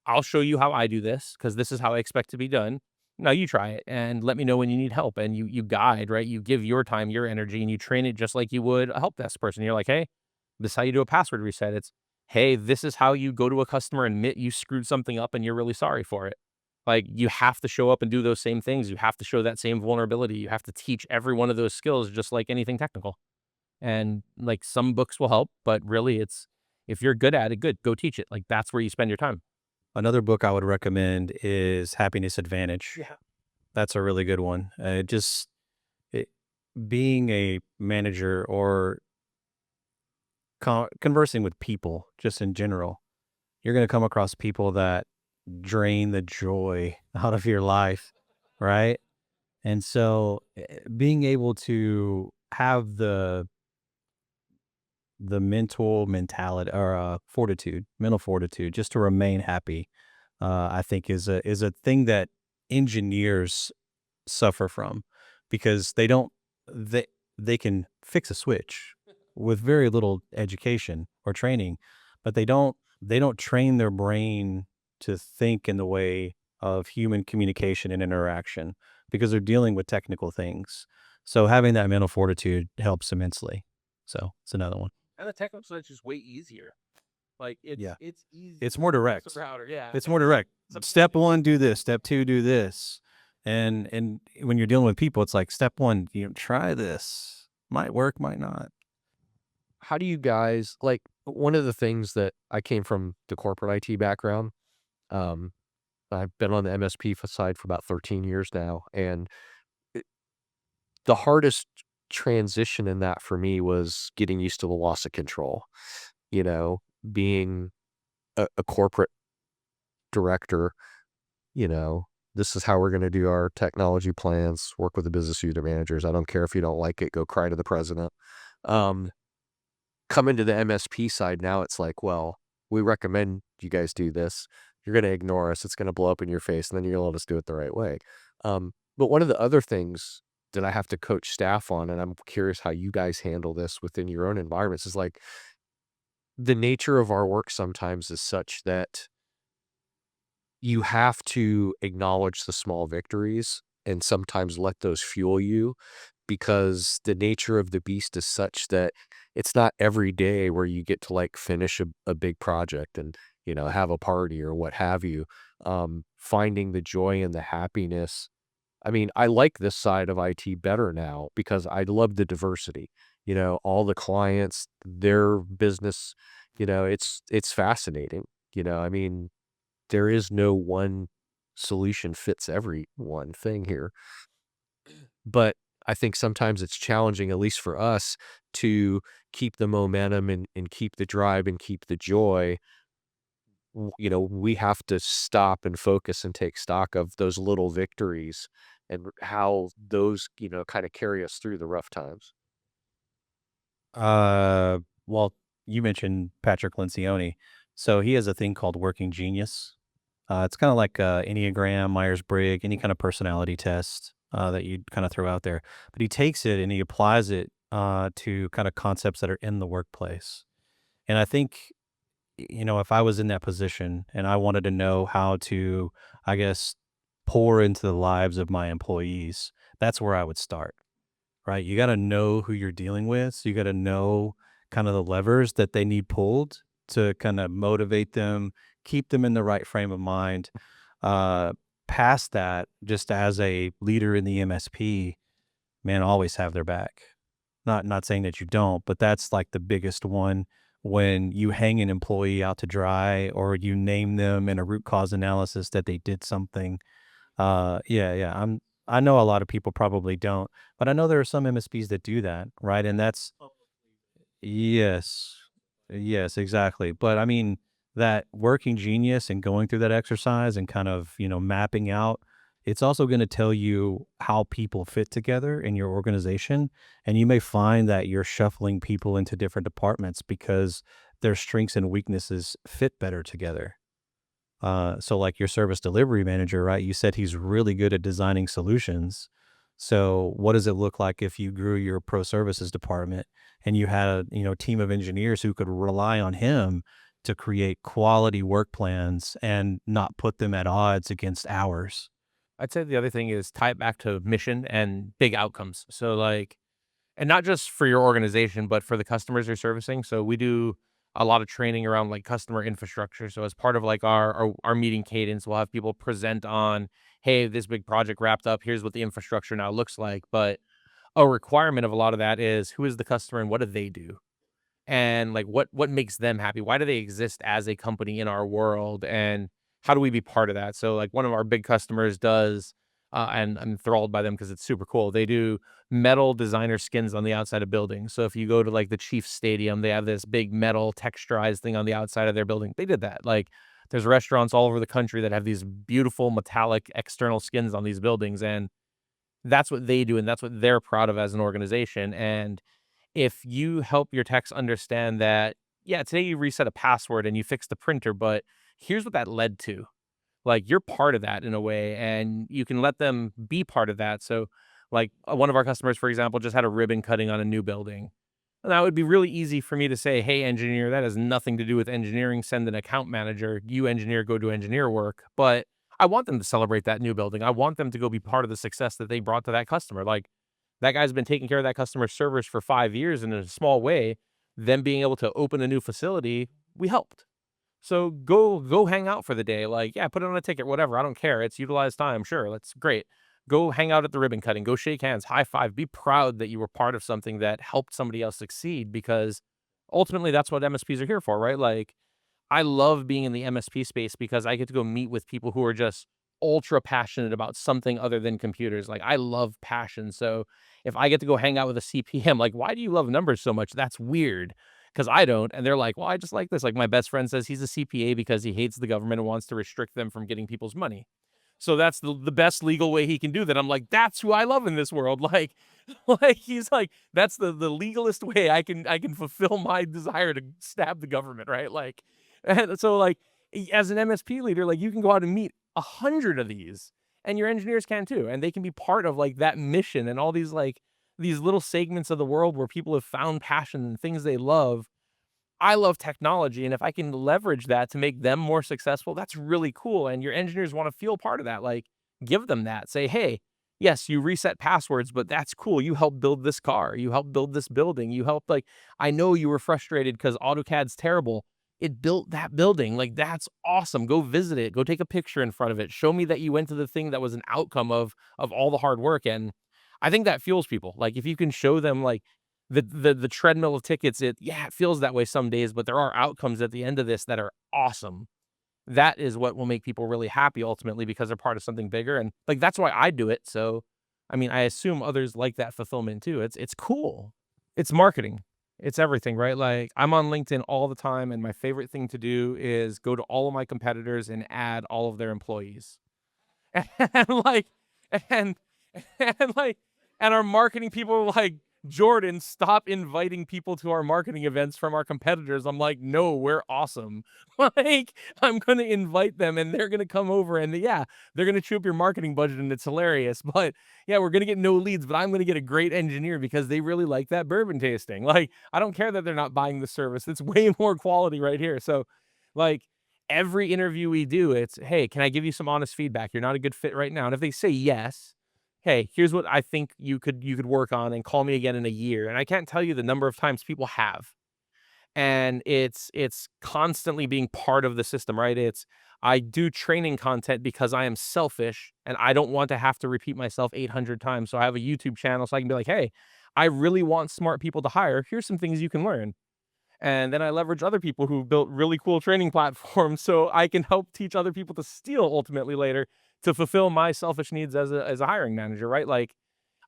I'll show you how I do this because this is how I expect to be done. Now you try it and let me know when you need help. And you guide, right? You give your time, your energy, and you train it just like you would a help desk person. You're like, hey, this is how you do a password reset. It's, hey, this is how you go to a customer and admit you screwed something up and you're really sorry for it. Like, you have to show up and do those same things. You have to show that same vulnerability. You have to teach every one of those skills just like anything technical. And like some books will help, but really it's if you're good at it, good, go teach it. Like that's where you spend your time. Another book I would recommend is Happiness Advantage. Yeah. That's a really good one. It, being a manager or conversing with people just in general, you're going to come across people that drain the joy out of your life, right? And so being able to have the mentality or mental fortitude, just to remain happy, I think is a thing that engineers suffer from because they they can fix a switch with very little education or training, but they don't train their brain to think in the way of human communication and interaction because they're dealing with technical things. So having that mental fortitude helps immensely. So it's another one. And the technical side is just way easier. Like Yeah. it's easy. It's more direct. It's a router, yeah. It's more direct. It's a- Step one, do this. Step two, do this. And when you're dealing with people, it's like step one, try this. Might work, might not. How do you guys like one of the things that I came from the corporate IT background? Um, I've been on the MSP side for about 13 years now, and the hardest transition in that for me was getting used to the loss of control. You know, being a corporate director, this is how we're going to do our technology plans, work with the business unit managers. I don't care if you don't like it, go cry to the president. Coming to the MSP side now, it's like, well, we recommend you guys do this. You're going to ignore us. It's going to blow up in your face, and then you're going to let us do it the right way. But one of the other things that I have to coach staff on, and I'm curious how you guys handle this within your own environments, is like the nature of our work sometimes is such that you have to acknowledge the small victories and sometimes let those fuel you because the nature of the beast is such that it's not every day where you get to like finish a big project and, have a party or what have you. Finding the joy and the happiness. I mean, I like this side of IT better now because I love the diversity. All the clients, their business, it's fascinating. I mean, there is no one solution fits every one thing here. But I think sometimes it's challenging, at least for us, to keep the momentum and keep the drive and keep the joy. We have to stop and focus and take stock of those little victories and how those, kind of carry us through the rough times. Well, you mentioned Patrick Lencioni. So he has a thing called Working Genius. It's kind of like Enneagram, Myers-Briggs, any kind of personality test that you kind of throw out there. But he takes it and he applies it to kind of concepts that are in the workplace. And I think, if I was in that position and I wanted to know how to, I guess, pour into the lives of my employees, that's where I would start, right? You got to know who you're dealing with. So you got to know kind of the levers that they need pulled to kind of motivate them, keep them in the right frame of mind. Uh, Past that, just as a leader in the MSP, man, always have their back. Not saying that you don't, but that's like the biggest one. When you hang an employee out to dry or you name them in a root cause analysis that they did something. Yeah. I know a lot of people probably don't, but I know there are some MSPs that do that, right? And that's yes. Yes, exactly. But I mean, that working genius and going through that exercise and kind of, mapping out, it's also going to tell you how people fit together in your organization. And you may find that you're shuffling people into different departments because their strengths and weaknesses fit better together. So like your service delivery manager, right? You said he's really good at designing solutions. So what does it look like if you grew your pro services department and you had a, team of engineers who could rely on him to create quality work plans and not put them at odds against ours? I'd say the other thing is tie it back to mission and big outcomes. So like, and not just for your organization, but for the customers you're servicing. So we do a lot of training around like customer infrastructure. So as part of like our meeting cadence, we'll have people present on, hey, this big project wrapped up. Here's what the infrastructure now looks like. But a requirement of a lot of that is who is the customer and what do they do? And like what makes them happy? Why do they exist as a company in our world? And how do we be part of that? So like one of our big customers does, and I'm enthralled by them because it's super cool. They do metal designer skins on the outside of buildings. So if you go to like the Chiefs Stadium, they have this big metal texturized thing on the outside of their building. They did that. Like there's restaurants all over the country that have these beautiful metallic external skins on these buildings, and that's what they do, and that's what they're proud of as an organization. And if you help your techs understand that, yeah, today you reset a password and you fix the printer, but here's what that led to. Like you're part of that in a way, and you can let them be part of that. So, like one of our customers, for example, just had a ribbon cutting on a new building. And that would be really easy for me to say, hey, engineer, that has nothing to do with engineering. Send an account manager. You engineer, go do engineer work. But I want them to celebrate that new building. I want them to go be part of the success that they brought to that customer. Like that guy's been taking care of that customer's servers for 5 years, and in a small way, them being able to open a new facility, we helped. So go hang out for the day. Like, yeah, put it on a ticket, whatever. I don't care. It's utilized time. Sure, that's great. Go hang out at the ribbon cutting. Go shake hands, high five. Be proud that you were part of something that helped somebody else succeed, because ultimately that's what MSPs are here for, right? Like I love being in the MSP space because I get to go meet with people who are just ultra passionate about something other than computers. Like I love passion. So if I get to go hang out with a CPM, like, why do you love numbers so much? That's weird because I don't. And they're like, well, I just like this. Like my best friend says he's a CPA because he hates the government and wants to restrict them from getting people's money. So that's the best legal way he can do that. I'm like, that's who I love in this world. Like, like he's like, that's the legalist way I can fulfill my desire to stab the government, right? Like, and so like as an MSP leader, like you can go out and meet 100 of these, and your engineers can too, and they can be part of like that mission and all these like these little segments of the world where people have found passion and things they love. I love technology, and if I can leverage that to make them more successful, that's really cool. And your engineers want to feel part of that. Like, give them that. Say, hey, yes, you reset passwords, but that's cool. You helped build this car. You helped build this building. You helped, like, I know you were frustrated because AutoCAD's terrible. It built that building. Like, that's awesome. Go visit it. Go take a picture in front of it. Show me that you went to the thing that was an outcome of all the hard work. And I think that fuels people. Like, if you can show them, like, the treadmill of tickets, it feels that way some days, but there are outcomes at the end of this that are awesome. That is what will make people really happy ultimately, because they're part of something bigger. And, like, that's why I do it. So, I mean, I assume others like that fulfillment too. It's cool. It's marketing. It's everything, right? Like, I'm on LinkedIn all the time, and my favorite thing to do is go to all of my competitors and add all of their employees. And like, and and like, and our marketing people were like, Jordan, stop inviting people to our marketing events from our competitors. I'm like, no, we're awesome. Like, I'm gonna invite them, and they're gonna come over, and they're gonna chew up your marketing budget, and it's hilarious. But yeah, we're gonna get no leads, but I'm gonna get a great engineer because they really like that bourbon tasting. Like, I don't care that they're not buying the service. It's way more quality right here. So, like, every interview we do, it's, hey, can I give you some honest feedback? You're not a good fit right now. And if they say yes, hey, here's what I think you could work on, and call me again in a year. And I can't tell you the number of times people have. And it's constantly being part of the system, right? It's, I do training content because I am selfish and I don't want to have to repeat myself 800 times. So I have a YouTube channel so I can be like, hey, I really want smart people to hire. Here's some things you can learn. And then I leverage other people who built really cool training platforms so I can help teach other people to steal ultimately later, to fulfill my selfish needs as a hiring manager, right? Like,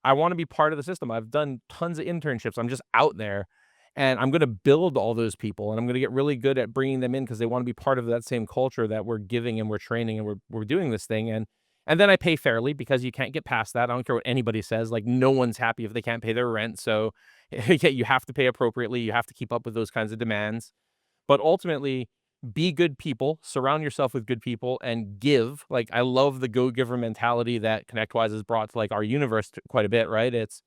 I want to be part of the system. I've done tons of internships. I'm just out there, and I'm going to build all those people, and I'm going to get really good at bringing them in because they want to be part of that same culture that we're giving and we're training and we're doing this thing. And then I pay fairly because you can't get past that. I don't care what anybody says. Like, no one's happy if they can't pay their rent. So yeah, you have to pay appropriately. You have to keep up with those kinds of demands. But ultimately, be good people, surround yourself with good people, and give. Like, I love the go-giver mentality that ConnectWise has brought to, like, our universe quite a bit, right? It's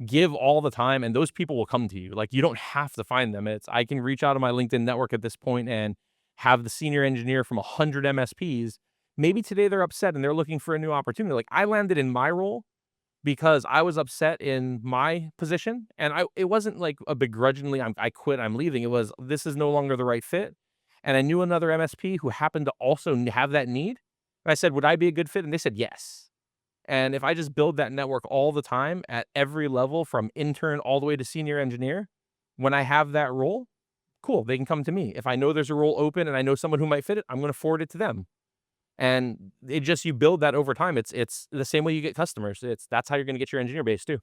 give all the time, and those people will come to you. Like, you don't have to find them. It's, I can reach out to my LinkedIn network at this point and have the senior engineer from 100 MSPs. Maybe today they're upset and they're looking for a new opportunity. Like, I landed in my role because I was upset in my position, and it wasn't like a begrudgingly, I quit, I'm leaving. It was, this is no longer the right fit. And I knew another MSP who happened to also have that need. And I said, would I be a good fit? And they said yes. And if I just build that network all the time at every level, from intern all the way to senior engineer, when I have that role, cool, they can come to me. If I know there's a role open and I know someone who might fit it, I'm going to forward it to them. And it just, you build that over time. It's the same way you get customers. That's how you're going to get your engineer base too.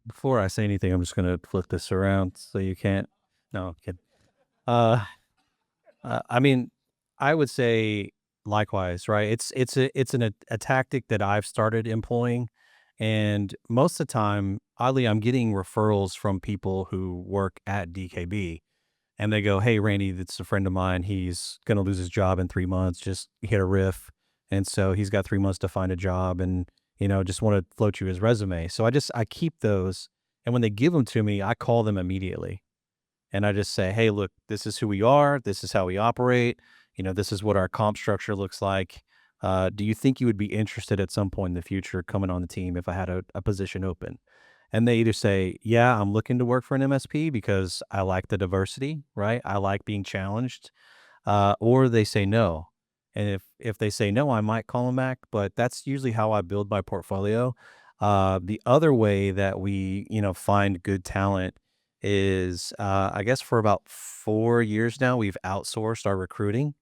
Before I say anything, I'm just going to flip this around so you can't. No, I'm kidding. Uh, I mean, I would say likewise, right? It's a tactic that I've started employing, and most of the time, oddly, I'm getting referrals from people who work at DKB, and they go, "Hey, Randy, that's a friend of mine. He's gonna lose his job in 3 months. Just hit a riff, and so he's got 3 months to find a job, and just want to float you his resume." So I keep those, and when they give them to me, I call them immediately. And I just say, hey, look, this is who we are. This is how we operate. This is what our comp structure looks like. Do you think you would be interested at some point in the future coming on the team if I had a position open? And they either say, yeah, I'm looking to work for an MSP because I like the diversity, right? I like being challenged. Or they say no. And if they say no, I might call them back. But that's usually how I build my portfolio. The other way that we, find good talent is, I guess for about 4 years now, we've outsourced our recruiting.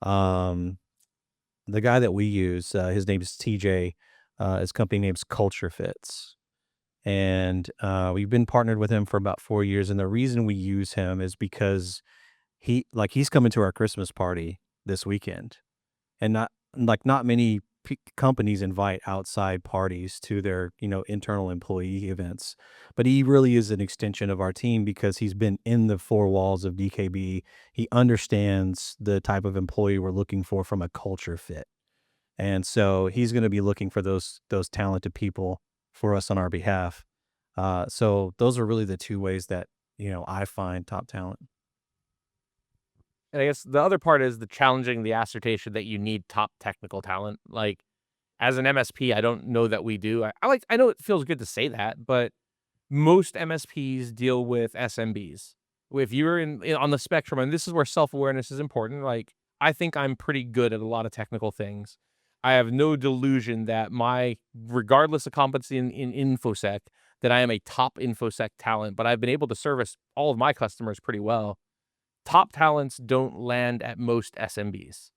Um, the guy that we use, his name is TJ. His company name's Culture Fits. And we've been partnered with him for about 4 years. And the reason we use him is because he's coming to our Christmas party this weekend. And not many companies invite outside parties to their, internal employee events. But he really is an extension of our team because he's been in the four walls of DKB. He understands the type of employee we're looking for from a culture fit. And so he's going to be looking for those talented people for us on our behalf. So those are really the two ways that, I find top talent. And I guess the other part is the challenging the assertion that you need top technical talent. Like as an MSP, I don't know that we do. I know it feels good to say that, but most MSPs deal with SMBs. If you're on the spectrum, and this is where self-awareness is important, like I think I'm pretty good at a lot of technical things. I have no delusion that regardless of competency in InfoSec, that I am a top InfoSec talent, but I've been able to service all of my customers pretty well. Top talents don't land at most SMBs.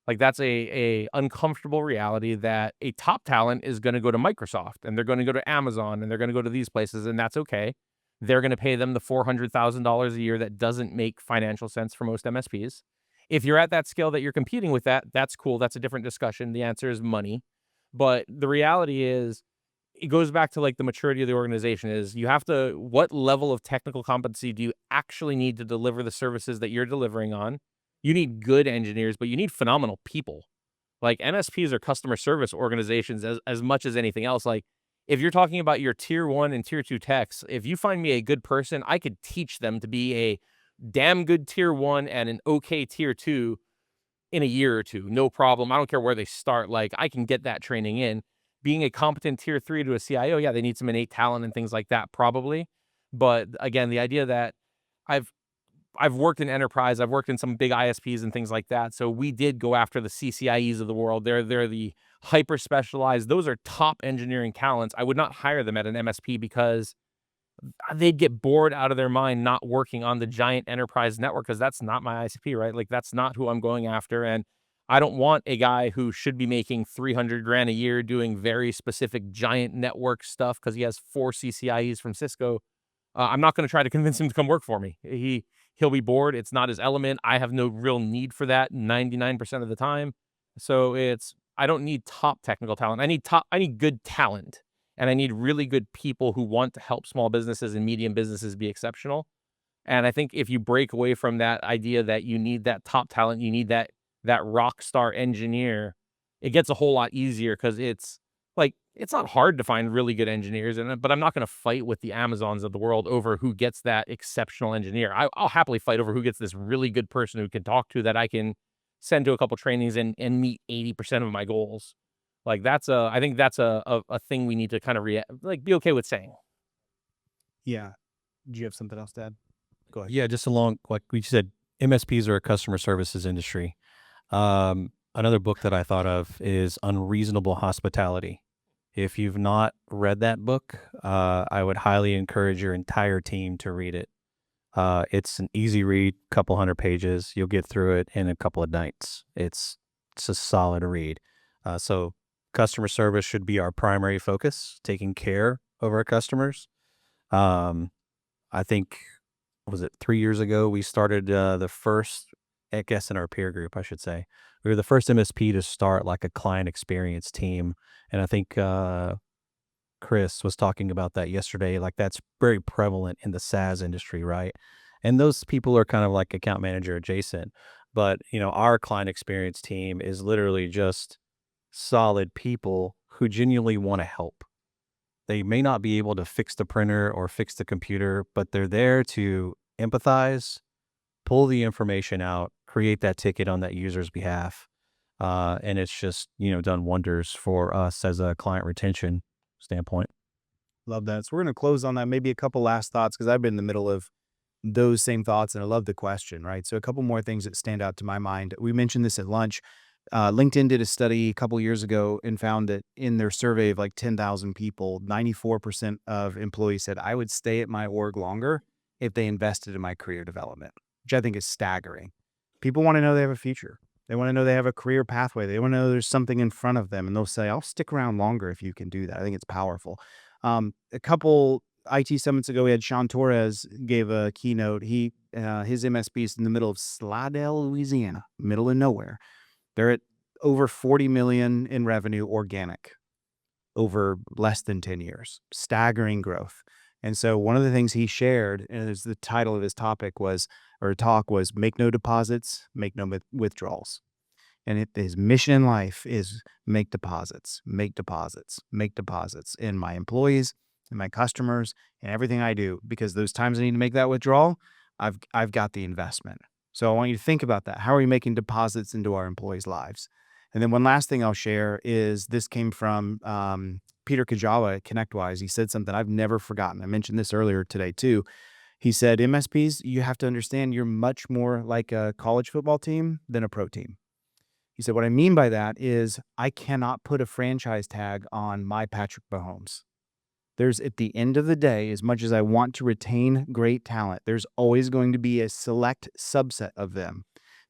Like that's a uncomfortable reality that a top talent is going to go to Microsoft and they're going to go to Amazon and they're going to go to these places, and that's okay. They're going to pay them the $400,000 a year that doesn't make financial sense for most MSPs. If you're at that scale that you're competing with that's cool. That's a different discussion. The answer is money. But the reality is it goes back to like the maturity of the organization is you have to, what level of technical competency do you actually need to deliver the services that you're delivering on? You need good engineers, but you need phenomenal people. Like MSPs are customer service organizations as much as anything else. Like if you're talking about your tier 1 and tier 2 techs, if you find me a good person, I could teach them to be a damn good tier 1 and an okay tier 2 in a year or two. No problem. I don't care where they start. Like I can get that training in. Being a competent tier 3 to a CIO, yeah, they need some innate talent and things like that probably. But again, the idea that I've I've worked in enterprise, I've worked in some big ISPs and things like that. So we did go after the CCIEs of the world. They're the hyper specialized. Those are top engineering talents. I would not hire them at an MSP because they'd get bored out of their mind not working on the giant enterprise network because that's not my ISP, right? Like that's not who I'm going after. And I don't want a guy who should be making 300 grand a year doing very specific giant network stuff because he has 4 CCIEs from Cisco. I'm not going to try to convince him to come work for me. He'll be bored. It's not his element. I have no real need for that 99% of the time. So I don't need top technical talent. I need good talent, and I need really good people who want to help small businesses and medium businesses be exceptional. And I think if you break away from that idea that you need that top talent, you need that rock star engineer, it gets a whole lot easier because it's not hard to find really good engineers, but I'm not going to fight with the Amazons of the world over who gets that exceptional engineer. I'll happily fight over who gets this really good person who can talk to that I can send to a couple trainings and meet 80% of my goals. Like I think that's a thing we need to kind of be okay with saying. Yeah. Do you have something else to add? Go ahead. Yeah, just along, like we said, MSPs are a customer services industry. Another book that I thought of is Unreasonable Hospitality. If you've not read that book, I would highly encourage your entire team to read it. It's an easy read, couple hundred pages. You'll get through it in a couple of nights. It's a solid read. So customer service should be our primary focus, taking care of our customers. I think, was it 3 years ago, we started the first, I guess in our peer group, I should say. We were the first MSP to start like a client experience team. And I think Chris was talking about that yesterday. Like that's very prevalent in the SaaS industry, right? And those people are kind of like account manager adjacent. But, our client experience team is literally just solid people who genuinely want to help. They may not be able to fix the printer or fix the computer, but they're there to empathize, pull the information out, create that ticket on that user's behalf. And it's just, done wonders for us as a client retention standpoint. Love that. So we're going to close on that. Maybe a couple last thoughts because I've been in the middle of those same thoughts and I love the question, right? So a couple more things that stand out to my mind. We mentioned this at lunch. LinkedIn did a study a couple years ago and found that in their survey of like 10,000 people, 94% of employees said, I would stay at my org longer if they invested in my career development, which I think is staggering. People want to know they have a future. They want to know they have a career pathway. They want to know there's something in front of them. And they'll say, I'll stick around longer if you can do that. I think it's powerful. A couple IT summits ago, we had Sean Torres gave a keynote. His MSP is in the middle of Slidell, Louisiana, middle of nowhere. They're at over 40 million in revenue organic over less than 10 years, staggering growth. And so one of the things he shared, and the title of his talk was make no deposits, make no withdrawals. And his mission in life is make deposits, make deposits, make deposits in my employees and my customers and everything I do, because those times I need to make that withdrawal, I've got the investment. So I want you to think about that. How are we making deposits into our employees' lives? And then one last thing I'll share is this came from Peter Kajawa at ConnectWise. He said something I've never forgotten. I mentioned this earlier today too. He said, MSPs, you have to understand you're much more like a college football team than a pro team. He said, what I mean by that is I cannot put a franchise tag on my Patrick Mahomes. There's, at the end of the day, as much as I want to retain great talent, there's always going to be a select subset of them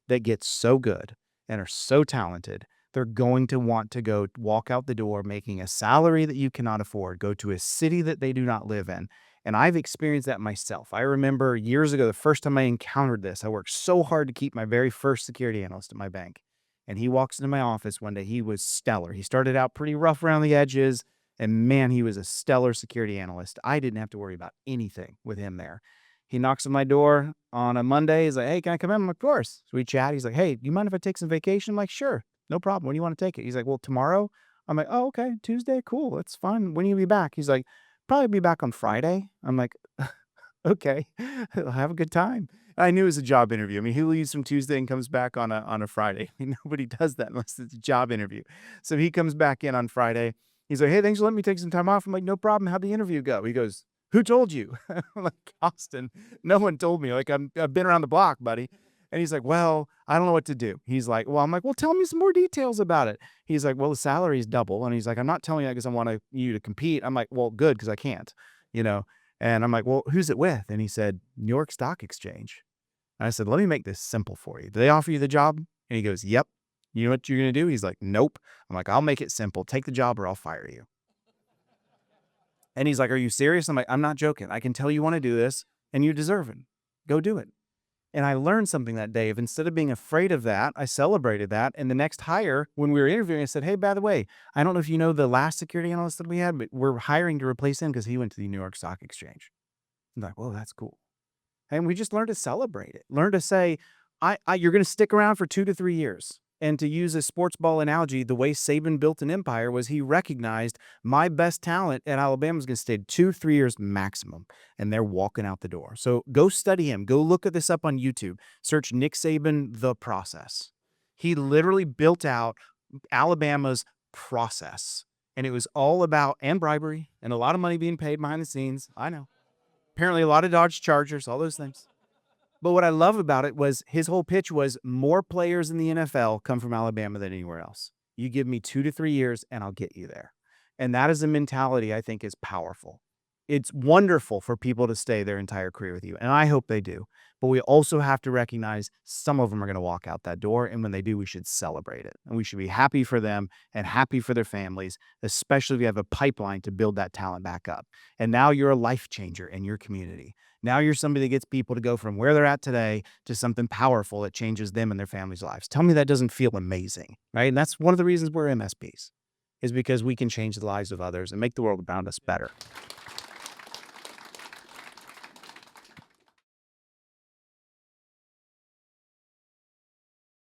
that get so good and are so talented, they're going to want to go walk out the door making a salary that you cannot afford, go to a city that they do not live in. And I've experienced that myself. I remember years ago, the first time I encountered this, I worked so hard to keep my very first security analyst at my bank. And he walks into my office one day. He was stellar. He started out pretty rough around the edges. And man, he was a stellar security analyst. I didn't have to worry about anything with him there. He knocks on my door on a Monday. He's like, hey, can I come in? I'm like, of course. So we chat. He's like, hey, do you mind if I take some vacation? I'm like, sure, no problem. When do you want to take it? He's like, well, tomorrow. I'm like, oh, okay, Tuesday. Cool. That's fine. When will you be back? He's like, probably be back on Friday. I'm like, okay, have a good time. I knew it was a job interview. I mean, he leaves from Tuesday and comes back on a Friday. I mean, nobody does that unless it's a job interview. So he comes back in on Friday. He's like, hey, thanks for letting me take some time off. I'm like, no problem. How'd the interview go? He goes, who told you? I'm like, Austin, no one told me. Like, I've been around the block, buddy. And he's like, well, I don't know what to do. He's like, well, I'm like, well, tell me some more details about it. He's like, well, the salary is double. And he's like, I'm not telling you that because I want you to compete. I'm like, well, good, because I can't, you know. And I'm like, well, who's it with? And he said, New York Stock Exchange. And I said, let me make this simple for you. Do they offer you the job? And he goes, yep. You know what you're going to do? He's like, nope. I'm like, I'll make it simple. Take the job or I'll fire you. And he's like, are you serious? I'm like, I'm not joking. I can tell you want to do this and you deserve it. Go do it. And I learned something that day. Of instead of being afraid of that, I celebrated that. And the next hire, when we were interviewing, I said, hey, by the way, I don't know if you know the last security analyst that we had, but we're hiring to replace him because he went to the New York Stock Exchange. I'm like, well, that's cool. And we just learned to celebrate it. Learn to say, you're going to stick around for 2 to 3 years. And to use a sports ball analogy, the way Saban built an empire was he recognized my best talent at Alabama is going to stay 2 3 years maximum. And they're walking out the door. So go study him. Go look at this up on YouTube. Search Nick Saban, The Process. He literally built out Alabama's process. And it was all about, and bribery, and a lot of money being paid behind the scenes. I know. Apparently a lot of Dodge Chargers, all those things. But what I love about it was his whole pitch was more players in the NFL come from Alabama than anywhere else. You give me 2 to 3 years and I'll get you there. And that is a mentality I think is powerful. It's wonderful for people to stay their entire career with you. And I hope they do. But we also have to recognize some of them are going to walk out that door. And when they do, we should celebrate it. And we should be happy for them and happy for their families, especially if you have a pipeline to build that talent back up. And now you're a life changer in your community. Now you're somebody that gets people to go from where they're at today to something powerful that changes them and their families' lives. Tell me that doesn't feel amazing, right? And that's one of the reasons we're MSPs, is because we can change the lives of others and make the world around us better.